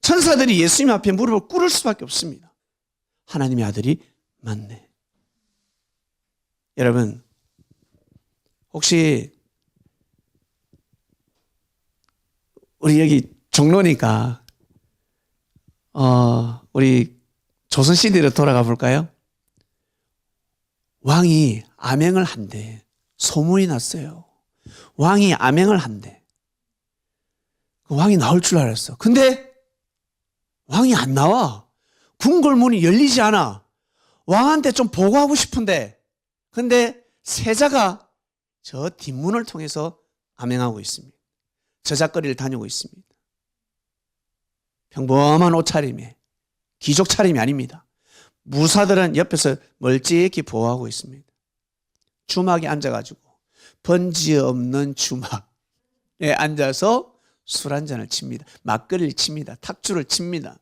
천사들이 예수님 앞에 무릎을 꿇을 수밖에 없습니다. 하나님의 아들이 맞네. 여러분, 혹시 우리 여기 종로니까 우리 조선시대로 돌아가 볼까요? 왕이 암행을 한대. 소문이 났어요. 왕이 암행을 한대. 왕이 나올 줄 알았어. 근데 왕이 안 나와. 궁궐문이 열리지 않아. 왕한테 좀 보고하고 싶은데, 근데 세자가 저 뒷문을 통해서 암행하고 있습니다. 저작거리를 다니고 있습니다. 평범한 옷차림에, 귀족 차림이 아닙니다. 무사들은 옆에서 멀찍이 보호하고 있습니다. 주막에 앉아가지고 번지 없는 주막에 앉아서 술 한잔을 칩니다. 막걸리를 칩니다. 탁주를 칩니다.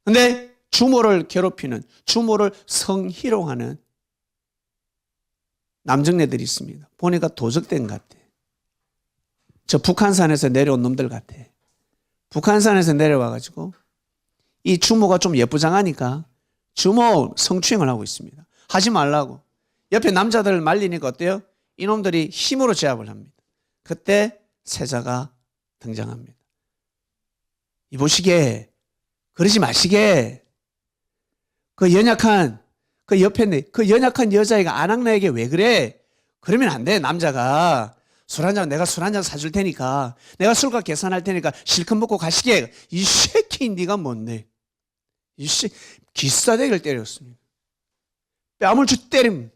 근데 주모를 괴롭히는, 주모를 성희롱하는 남정네들이 있습니다. 보니까 도적된 것 같아. 저 북한산에서 내려온 놈들 같아. 북한산에서 내려와가지고 이 주모가 좀 예쁘장하니까 주모 성추행을 하고 있습니다. 하지 말라고. 옆에 남자들을 말리니까 어때요? 이놈들이 힘으로 제압을 합니다. 그때 세자가 등장합니다. 이보시게, 그러지 마시게. 그 연약한 여자애가 아낙네에게 왜 그래? 그러면 안 돼. 남자가 내가 술 한잔 사줄 테니까, 내가 술값 계산할 테니까 실컷 먹고 가시게. 이 새끼 네가 뭔데? 이 새끼 기싸대기를 때렸습니다. 뺨을 주 때립니다.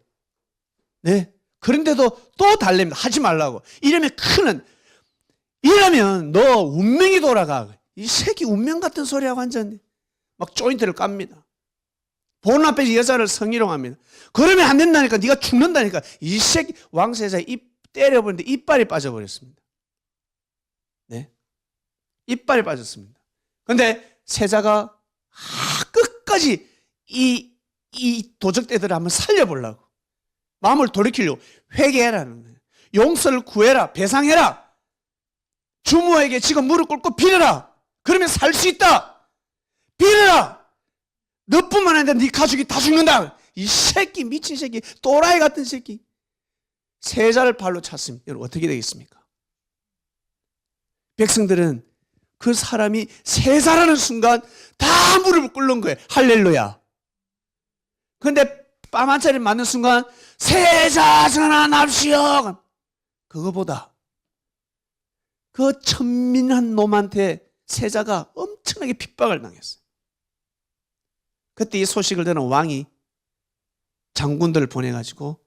네. 그런데도 또 달랩니다. 하지 말라고. 이러면 너 운명이 돌아가. 이 새끼 운명 같은 소리하고 앉았네. 막 조인트를 깝니다. 보는 앞에 여자를 성희롱합니다. 그러면 안 된다니까. 네가 죽는다니까. 이 새끼. 왕세자 입 때려버리는데 이빨이 빠져버렸습니다. 네. 이빨이 빠졌습니다. 근데 세자가 끝까지 이 도적대들을 한번 살려보려고, 마음을 돌이키려고 회개해라는 거예요. 용서를 구해라. 배상해라. 주모에게 지금 무릎 꿇고 빌어라. 그러면 살 수 있다. 빌어라. 너뿐만 아니라 네 가족이 다 죽는다. 이 새끼, 미친 새끼, 또라이 같은 새끼. 세자를 발로 찼습니다. 여러분 어떻게 되겠습니까? 백성들은 그 사람이 세자라는 순간 다 무릎을 꿇는 거예요. 할렐루야. 그런데 뺨 한 차례 맞는 순간 세자 전환합시오. 그거보다 그 천민한 놈한테 세자가 엄청나게 핍박을 당했어요. 그때 이 소식을 듣는 왕이 장군들을 보내가지고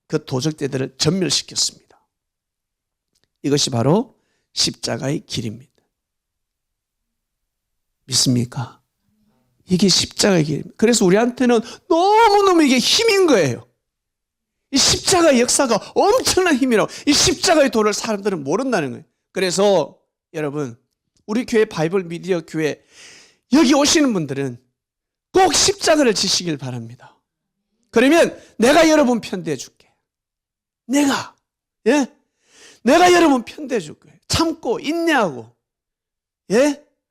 그 도적대들을 전멸시켰습니다. 이것이 바로 십자가의 길입니다. 믿습니까? 이게 십자가의 길입니다. 그래서 우리한테는 너무너무 이게 힘인 거예요. 이 십자가의 역사가 엄청난 힘이라고. 이 십자가의 도를 사람들은 모른다는 거예요. 그래서 여러분, 우리 교회 바이블 미디어 교회 여기 오시는 분들은 꼭 십자가를 지시길 바랍니다. 그러면 내가 여러분 편대해 줄게. 내가 여러분 편대해 줄 거예요. 참고 인내하고,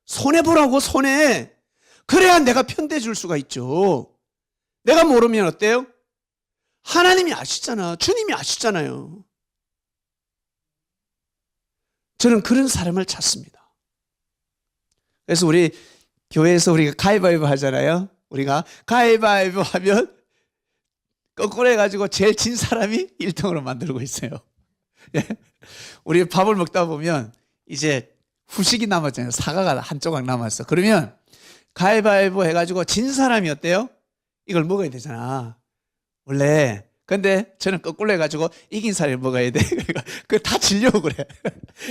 손해보라고. 손해. 그래야 내가 편대해 줄 수가 있죠. 내가 모르면 어때요? 하나님이 아시잖아. 주님이 아시잖아요. 저는 그런 사람을 찾습니다. 그래서 우리 교회에서 우리가 가위바위보 하잖아요. 우리가 가위바위보 하면 거꾸로 해가지고 제일 진 사람이 1등으로 만들고 있어요. 우리 밥을 먹다 보면 이제 후식이 남았잖아요. 사과가 한 조각 남았어. 그러면 가위바위보 해가지고 진 사람이 어때요? 이걸 먹어야 되잖아. 원래. 근데 저는 거꾸로 해가지고 이긴 사람이 먹어야 돼. 그러니까 그 다 지려고 그래.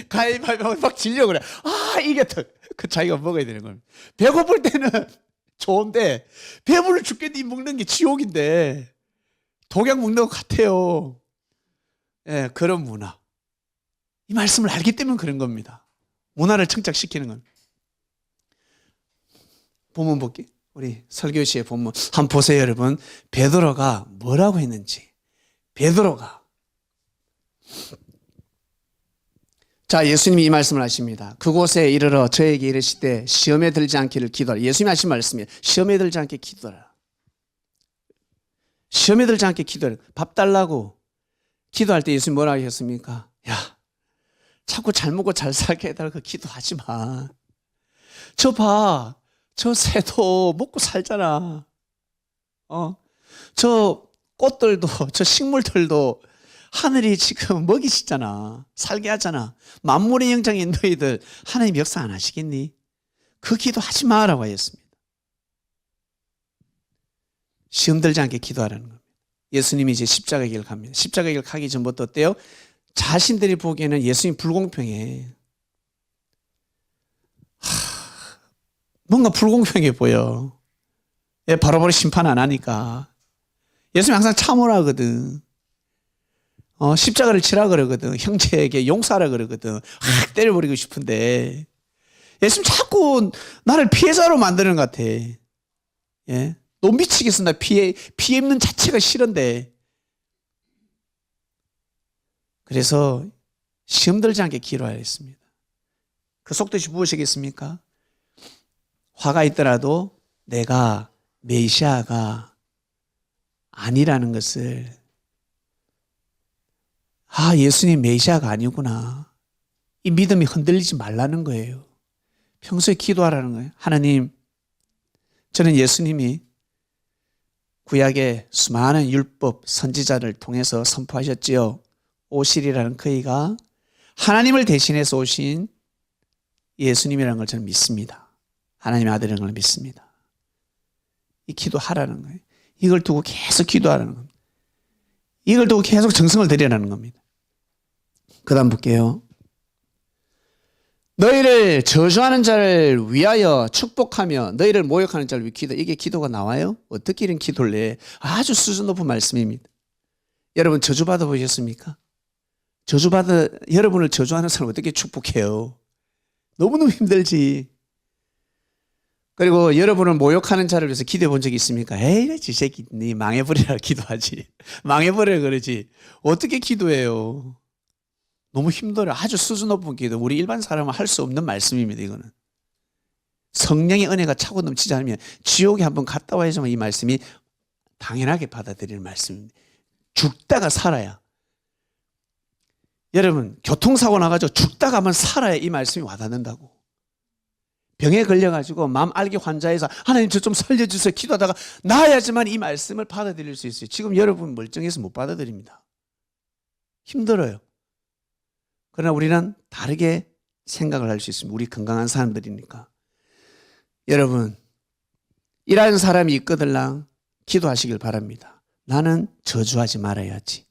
가위바위보 막 지려고 그래. 이겼다. 그 자기가 먹어야 되는 겁니다. 배고플 때는 좋은데 배불러 죽겠니 먹는 게 지옥인데 독약 먹는 것 같아요. 그런 문화. 이 말씀을 알기 때문에 그런 겁니다. 문화를 청착시키는 겁니다. 본문 볼게요. 우리 설교시의 본문 한번 보세요. 여러분, 베드로가 뭐라고 했는지. 베드로가, 자, 예수님이 이 말씀을 하십니다. 그곳에 이르러 저에게 이르시되 시험에 들지 않기를 기도하라. 예수님이 하신 말씀이에요. 시험에 들지 않게 기도하라. 시험에 들지 않게 기도하라. 밥 달라고 기도할 때 예수님 뭐라고 하셨습니까? 야, 자꾸 잘 먹고 잘 살게 해달라고 기도하지 마. 저 봐. 저 새도 먹고 살잖아. 저 꽃들도, 저 식물들도 하늘이 지금 먹이시잖아. 살게 하잖아. 만물의 영장인 너희들 하나님 역사 안 하시겠니? 그 기도하지 마라고 하였습니다. 시험 들지 않게 기도하라는 겁니다. 예수님이 이제 십자가 길을 갑니다. 십자가 길을 가기 전부터 어때요? 자신들이 보기에는 예수님 불공평해. 뭔가 불공평해 보여. 바로바로 심판 안 하니까. 예수님 항상 참으라 하거든. 십자가를 치라 그러거든. 형제에게 용서하라 그러거든. 확 때려버리고 싶은데 예수님 자꾸 나를 피해자로 만드는 것 같아. 예? 너 미치겠어. 나 피해 입는 자체가 싫은데. 그래서 시험 들지 않게 기도하라 했습니다. 그 속뜻이 무엇이겠습니까? 화가 있더라도 내가 메시아가 아니라는 것을, 예수님 메시아가 아니구나, 이 믿음이 흔들리지 말라는 거예요. 평소에 기도하라는 거예요. 하나님, 저는 예수님이 구약의 수많은 율법 선지자를 통해서 선포하셨지요. 오실이라는 그이가 하나님을 대신해서 오신 예수님이라는 걸 저는 믿습니다. 하나님의 아들이라는 걸 믿습니다. 이 기도하라는 거예요. 이걸 두고 계속 기도하라는 겁니다. 이걸 두고 계속 정성을 들이라는 겁니다. 그 다음 볼게요. 너희를 저주하는 자를 위하여 축복하며 너희를 모욕하는 자를 위해 기도. 이게 기도가 나와요? 어떻게 이런 기도를 해? 아주 수준 높은 말씀입니다. 여러분 저주받아 보셨습니까? 여러분을 저주하는 사람 어떻게 축복해요? 너무너무 힘들지. 그리고 여러분을 모욕하는 자를 위해서 기도해 본 적이 있습니까? 에이, 이 새끼, 니 망해버리라 기도하지. 망해버려 그러지. 어떻게 기도해요? 너무 힘들어요. 아주 수준 높은 기도. 우리 일반 사람은 할 수 없는 말씀입니다. 이거는. 성령의 은혜가 차고 넘치지 않으면 지옥에 한번 갔다 와야지만 이 말씀이 당연하게 받아들이는 말씀입니다. 죽다가 살아야. 여러분 교통사고 나가지고 죽다가 한번 살아야 이 말씀이 와닿는다고. 병에 걸려가지고 마음 알기 환자에서 하나님 저 좀 살려주세요 기도하다가 나아야지만 이 말씀을 받아들일 수 있어요. 지금 여러분 멀쩡해서 못 받아들입니다. 힘들어요. 그러나 우리는 다르게 생각을 할 수 있습니다. 우리 건강한 사람들이니까. 여러분 이런 사람이 있거들랑 기도하시길 바랍니다. 나는 저주하지 말아야지.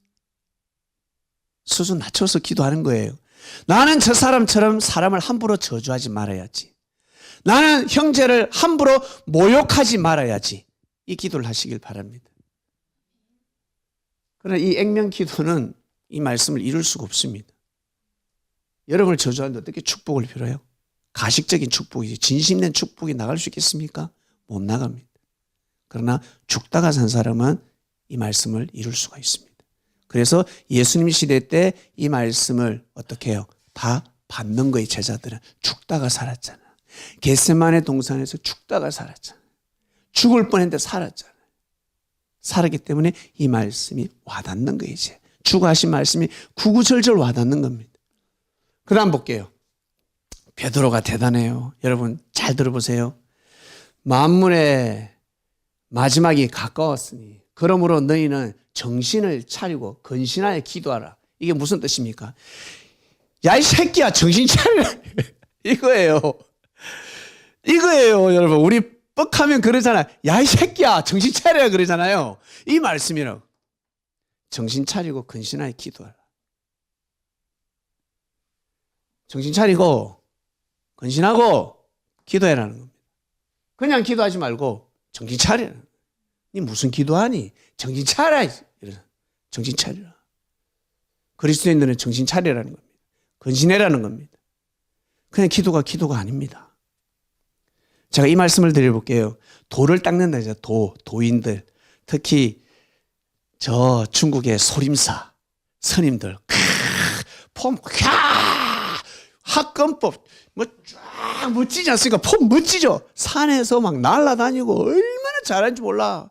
수준 낮춰서 기도하는 거예요. 나는 저 사람처럼 사람을 함부로 저주하지 말아야지. 나는 형제를 함부로 모욕하지 말아야지. 이 기도를 하시길 바랍니다. 그러나 이 액면 기도는 이 말씀을 이룰 수가 없습니다. 여러분을 저주하는데 어떻게 축복을 빌어요? 가식적인 축복이지 진심된 축복이 나갈 수 있겠습니까? 못 나갑니다. 그러나 죽다가 산 사람은 이 말씀을 이룰 수가 있습니다. 그래서 예수님 시대 때 이 말씀을 어떻게 해요? 다 받는 거예요. 제자들은. 죽다가 살았잖아. 겟세마네 동산에서 죽다가 살았잖아. 죽을 뻔했는데 살았잖아. 살았기 때문에 이 말씀이 와닿는 거예요. 이제 주가 하신 말씀이 구구절절 와닿는 겁니다. 그 다음 볼게요. 베드로가 대단해요. 여러분 잘 들어보세요. 만물의 마지막이 가까웠으니 그러므로 너희는 정신을 차리고 근신하여 기도하라. 이게 무슨 뜻입니까? 야, 이 새끼야, 정신 차리라. 이거예요. 이거예요, 여러분. 우리 뻑하면 그러잖아요. 야, 이 새끼야, 정신 차리라 그러잖아요. 이 말씀이라고. 정신 차리고 근신하여 기도하라. 정신 차리고 근신하고 기도해라는 겁니다. 그냥 기도하지 말고 정신 차리라. 니 무슨 기도하니? 정신 차려. 정신 차리라. 그리스도인들은 정신 차리라는 겁니다. 근신해라는 겁니다. 그냥 기도가 아닙니다. 제가 이 말씀을 드려볼게요. 도를 닦는다 이제 도인들. 특히 저 중국의 소림사 스님들. 폼 학건법 쫙 멋지지 않습니까? 폼 멋지죠? 산에서 막 날아다니고 얼마나 잘하는지 몰라.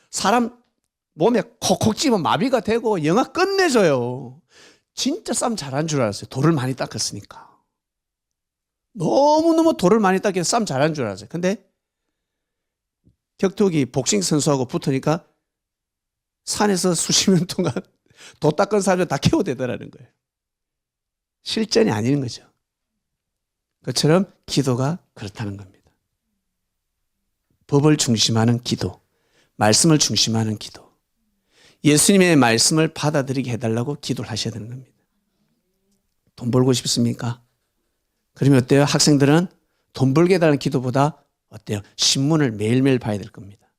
사람 몸에 콕콕 집어 마비가 되고 영화 끝내줘요. 진짜 쌈 잘한 줄 알았어요. 돌을 많이 닦았으니까. 너무너무 돌을 많이 닦여서 쌈 잘한 줄 알았어요. 근데 격투기 복싱 선수하고 붙으니까 산에서 수십 년 동안 도 닦은 사람을 다 KO 되더라는 거예요. 실전이 아닌 거죠. 그처럼 기도가 그렇다는 겁니다. 법을 중심하는 기도, 말씀을 중심하는 기도, 예수님의 말씀을 받아들이게 해달라고 기도를 하셔야 되는 겁니다. 돈 벌고 싶습니까? 그러면 어때요? 학생들은 돈 벌게 해달라는 기도보다 어때요? 신문을 매일매일 봐야 될 겁니다.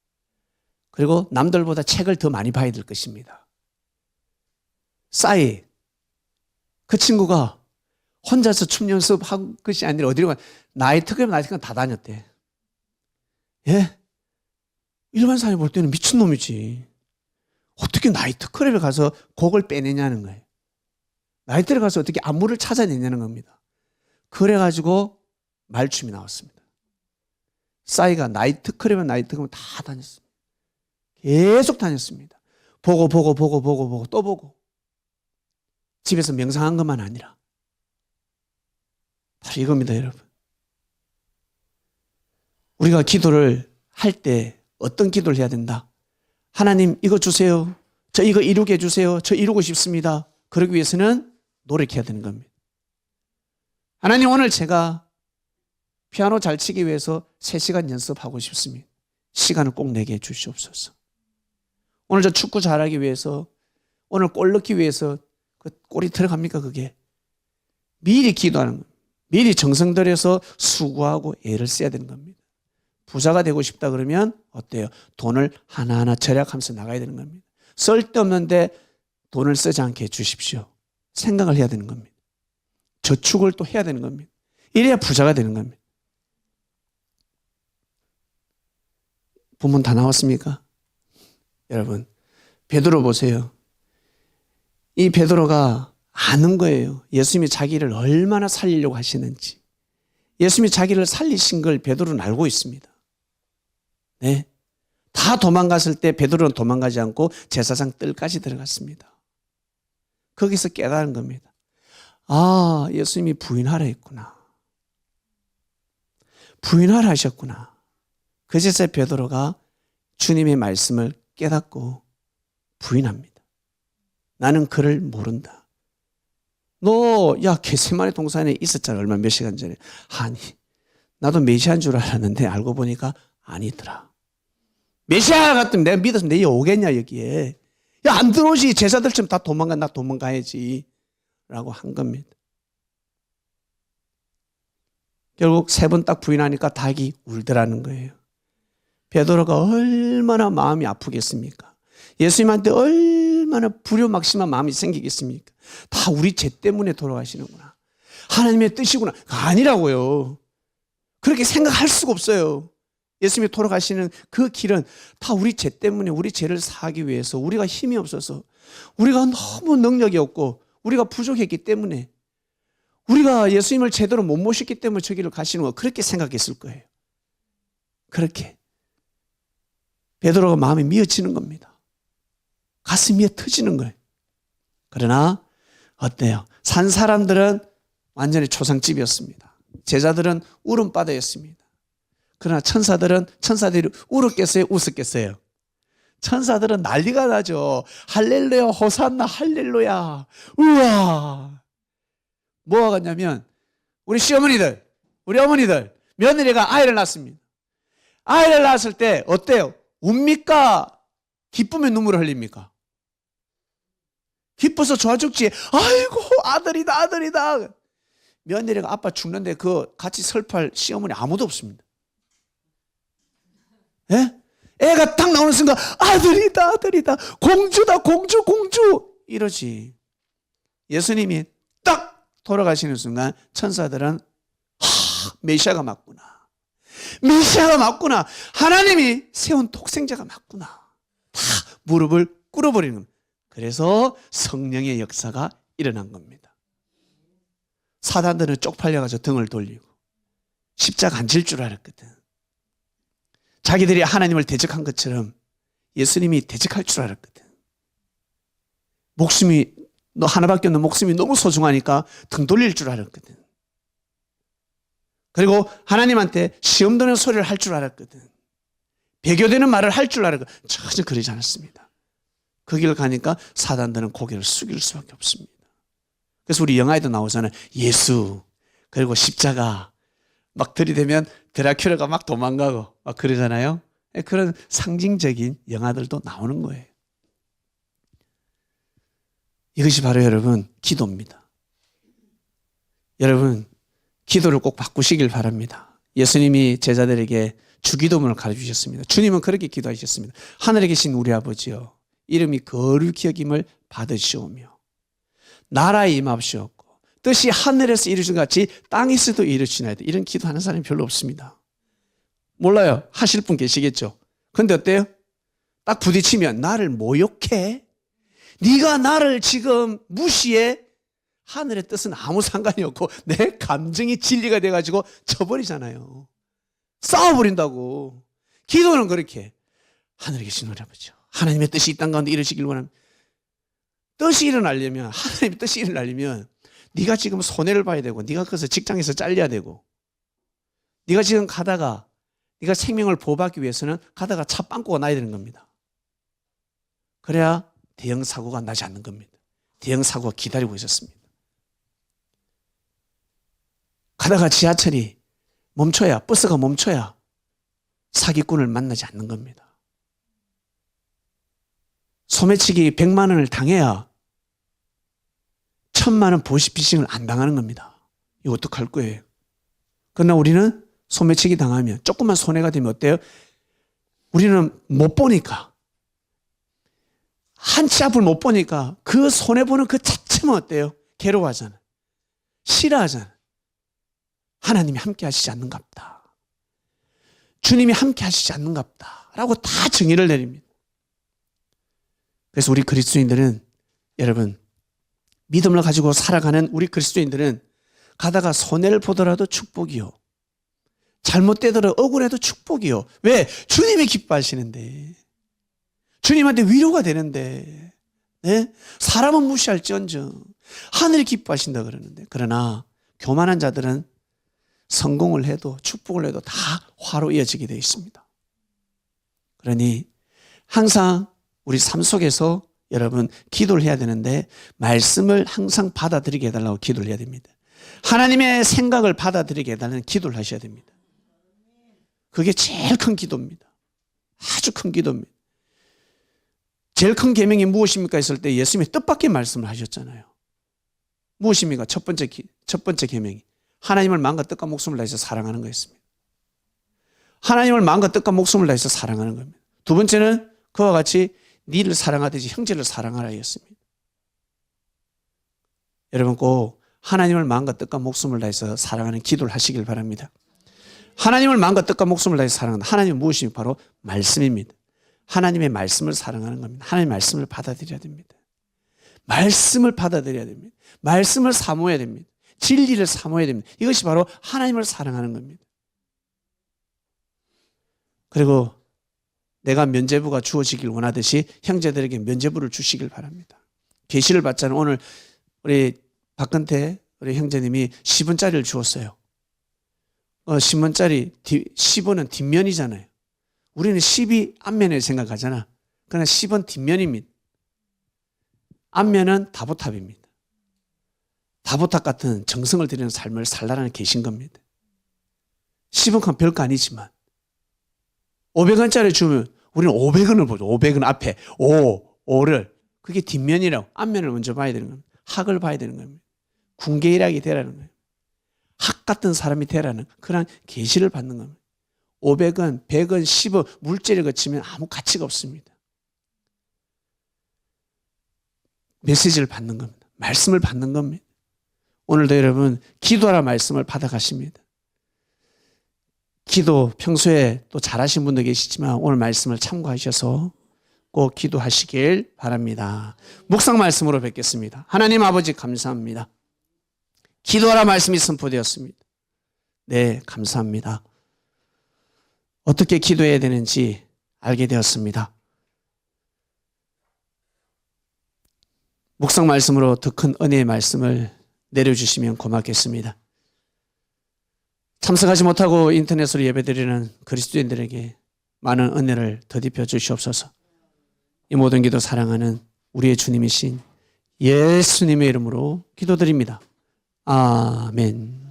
그리고 남들보다 책을 더 많이 봐야 될 것입니다. 싸이, 그 친구가 혼자서 춤 연습한 것이 아니라 어디로 가, 나이트클럽 다 다녔대. 예? 일반 사람이 볼 때는 미친놈이지. 어떻게 나이트클럽에 가서 곡을 빼내냐는 거예요. 나이트클럽에 가서 어떻게 안무를 찾아내냐는 겁니다. 그래가지고 말춤이 나왔습니다. 싸이가 나이트클럽에 다 다녔습니다. 계속 다녔습니다. 보고 또 보고. 집에서 명상한 것만 아니라. 바로 이겁니다, 여러분. 우리가 기도를 할 때 어떤 기도를 해야 된다? 하나님 이거 주세요. 저 이거 이루게 해주세요. 저 이루고 싶습니다. 그러기 위해서는 노력해야 되는 겁니다. 하나님 오늘 제가 피아노 잘 치기 위해서 3시간 연습하고 싶습니다. 시간을 꼭 내게 해주시옵소서. 오늘 저 축구 잘하기 위해서, 오늘 골 넣기 위해서 그 골이 들어갑니까 그게? 미리 기도하는 겁니다. 미리 정성 들여서 수고하고 애를 써야 되는 겁니다. 부자가 되고 싶다 그러면 어때요? 돈을 하나하나 절약하면서 나가야 되는 겁니다. 쓸데없는데 돈을 쓰지 않게 해주십시오. 생각을 해야 되는 겁니다. 저축을 또 해야 되는 겁니다. 이래야 부자가 되는 겁니다. 본문 다 나왔습니까? 여러분, 베드로 보세요. 이 베드로가 아는 거예요. 예수님이 자기를 얼마나 살리려고 하시는지. 예수님이 자기를 살리신 걸 베드로는 알고 있습니다. 네. 다 도망갔을 때 베드로는 도망가지 않고 제사장 뜰까지 들어갔습니다. 거기서 깨달은 겁니다. 아, 예수님이 부인하라 했구나. 부인하라 하셨구나. 그제서 베드로가 주님의 말씀을 깨닫고 부인합니다. 나는 그를 모른다. 너, 야, 겟세마네 동산에 있었잖아. 얼마 몇 시간 전에. 아니, 나도 메시아인 줄 알았는데 알고 보니까 아니더라. 메시아 같으면 내가 믿었으면 내 오겠냐, 여기에. 야, 안 들어오지. 제자들처럼 다 도망가, 나 도망가야지. 라고 한 겁니다. 결국 3번 딱 부인하니까 닭이 울더라는 거예요. 베드로가 얼마나 마음이 아프겠습니까? 예수님한테 얼마나 불효막심한 마음이 생기겠습니까? 다 우리 죄 때문에 돌아가시는구나. 하나님의 뜻이구나. 아니라고요. 그렇게 생각할 수가 없어요. 예수님이 돌아가시는 그 길은 다 우리 죄 때문에, 우리 죄를 사하기 위해서, 우리가 힘이 없어서, 우리가 너무 능력이 없고 우리가 부족했기 때문에, 우리가 예수님을 제대로 못 모셨기 때문에 저 길을 가시는 거, 그렇게 생각했을 거예요. 그렇게 베드로가 마음이 미어지는 겁니다. 가슴이 미어 터지는 거예요. 그러나 어때요? 산 사람들은 완전히 초상집이었습니다. 제자들은 울음바다였습니다. 그러나 천사들이 울었겠어요? 웃었겠어요? 천사들은 난리가 나죠. 할렐루야, 호산나, 할렐루야. 우와. 뭐가 같냐면 우리 시어머니들, 우리 어머니들, 며느리가 아이를 낳습니다. 아이를 낳았을 때 어때요? 웁니까? 기쁨의 눈물을 흘립니까? 기뻐서 좋아 죽지. 아이고, 아들이다, 아들이다. 며느리가 아빠 죽는데 그 같이 슬퍼할 시어머니 아무도 없습니다. 예? 애가 딱 나오는 순간 아들이다, 아들이다, 공주다, 공주, 공주 이러지. 예수님이 딱 돌아가시는 순간 천사들은 메시아가 맞구나, 메시아가 맞구나, 하나님이 세운 독생자가 맞구나, 다 무릎을 꿇어버리는 겁니다. 그래서 성령의 역사가 일어난 겁니다. 사단들은 쪽팔려가지고 등을 돌리고 십자가 안 질 줄 알았거든. 자기들이 하나님을 대적한 것처럼 예수님이 대적할 줄 알았거든. 목숨이 너 하나밖에 없는 목숨이 너무 소중하니까 등 돌릴 줄 알았거든. 그리고 하나님한테 시험 드는 소리를 할 줄 알았거든. 배교되는 말을 할 줄 알았거든. 전혀 그러지 않았습니다. 그 길을 가니까 사단들은 고개를 숙일 수밖에 없습니다. 그래서 우리 영화에도 나오잖아요. 예수 그리고 십자가 막 들이대면 드라큘라가 막 도망가고 막 그러잖아요. 그런 상징적인 영화들도 나오는 거예요. 이것이 바로 여러분 기도입니다. 여러분 기도를 꼭 바꾸시길 바랍니다. 예수님이 제자들에게 주기도문을 가르치셨습니다. 주님은 그렇게 기도하셨습니다. 하늘에 계신 우리 아버지여 이름이 거룩히 여김을 받으시오며 나라에 임합시옵고 뜻이 하늘에서 이루어진 것 같이 땅에서도 이루어지나이다. 이런 기도하는 사람이 별로 없습니다. 몰라요. 하실 분 계시겠죠. 근데 어때요? 딱 부딪히면 나를 모욕해? 네가 나를 지금 무시해? 하늘의 뜻은 아무 상관이 없고 내 감정이 진리가 돼가지고 쳐버리잖아요. 싸워버린다고. 기도는 그렇게 하늘에 계신 우리 아버지요 하나님의 뜻이 이 땅 가운데 이루어지길 원합니다. 뜻이 일어나려면 하나님의 뜻이 일어나려면 네가 지금 손해를 봐야 되고 네가 그래서 직장에서 잘려야 되고 네가 지금 가다가 네가 생명을 보호받기 위해서는 가다가 차 빵꾸가 나야 되는 겁니다. 그래야 대형 사고가 나지 않는 겁니다. 대형 사고가 기다리고 있었습니다. 가다가 지하철이 멈춰야 버스가 멈춰야 사기꾼을 만나지 않는 겁니다. 소매치기 100만 원을 당해야 1000만 원 보시피싱을 안 당하는 겁니다. 이거 어떡할 거예요? 그러나 우리는 소매치기 당하면 조금만 손해가 되면 어때요? 우리는 못 보니까 한 치 앞을 못 보니까 그 손해보는 그 자체만 어때요? 괴로워하잖아. 싫어하잖아. 하나님이 함께 하시지 않는갑다. 주님이 함께 하시지 않는갑다. 라고 다 정의를 내립니다. 그래서 우리 그리스도인들은 여러분 믿음을 가지고 살아가는 우리 그리스도인들은 가다가 손해를 보더라도 축복이요. 잘못되더라도 억울해도 축복이요. 왜? 주님이 기뻐하시는데. 주님한테 위로가 되는데. 네? 사람은 무시할지언정 하늘이 기뻐하신다 그러는데. 그러나 교만한 자들은 성공을 해도 축복을 해도 다 화로 이어지게 되어 있습니다. 그러니 항상 우리 삶 속에서 여러분 기도를 해야 되는데 말씀을 항상 받아들이게 해달라고 기도를 해야 됩니다. 하나님의 생각을 받아들이게 해달라는 기도를 하셔야 됩니다. 그게 제일 큰 기도입니다. 아주 큰 기도입니다. 제일 큰 계명이 무엇입니까 했을 때 예수님이 뜻밖의 말씀을 하셨잖아요. 무엇입니까? 첫 번째 계명이 하나님을 마음과 뜻과 목숨을 다해서 사랑하는 거였습니다. 하나님을 마음과 뜻과 목숨을 다해서 사랑하는 겁니다. 두 번째는 그와 같이 니를 사랑하듯이 형제를 사랑하라 였습니다. 여러분 꼭 하나님을 마음과 뜻과 목숨을 다해서 사랑하는 기도를 하시길 바랍니다. 하나님을 마음과 뜻과 목숨을 다해서 사랑한다. 하나님은 무엇입니까? 바로 말씀입니다. 하나님의 말씀을 사랑하는 겁니다. 하나님의 말씀을 받아들여야 됩니다. 말씀을 받아들여야 됩니다. 말씀을 사모해야 됩니다. 진리를 사모해야 됩니다. 이것이 바로 하나님을 사랑하는 겁니다. 그리고 내가 면죄부가 주어지길 원하듯이 형제들에게 면죄부를 주시길 바랍니다. 계시를 받자는 오늘 우리 박근태 우리 형제님이 10원짜리를 주었어요. 10원짜리 10원은 뒷면이잖아요. 우리는 10이 앞면을 생각하잖아. 그러나 10원 뒷면입니다. 앞면은 다보탑입니다. 다보탑 같은 정성을 들이는 삶을 살라는 계신 겁니다. 10원 별거 아니지만 500원짜리 주면 우리는 500원을 보죠. 500원 앞에 5를 그게 뒷면이라고 앞면을 먼저 봐야 되는 겁니다. 학을 봐야 되는 겁니다. 군계일학이 되라는 거예요. 학 같은 사람이 되라는 그런 계시를 받는 겁니다. 500원, 100원, 10원 물질을 거치면 아무 가치가 없습니다. 메시지를 받는 겁니다. 말씀을 받는 겁니다. 오늘도 여러분 기도하라 말씀을 받아가십니다. 기도 평소에 또 잘하신 분도 계시지만 오늘 말씀을 참고하셔서 꼭 기도하시길 바랍니다. 묵상 말씀으로 뵙겠습니다. 하나님 아버지 감사합니다. 기도하라 말씀이 선포되었습니다. 네, 감사합니다. 어떻게 기도해야 되는지 알게 되었습니다. 묵상 말씀으로 더 큰 은혜의 말씀을 내려주시면 고맙겠습니다. 참석하지 못하고 인터넷으로 예배드리는 그리스도인들에게 많은 은혜를 더딥혀 주시옵소서. 이 모든 기도 사랑하는 우리의 주님이신 예수님의 이름으로 기도드립니다. 아멘.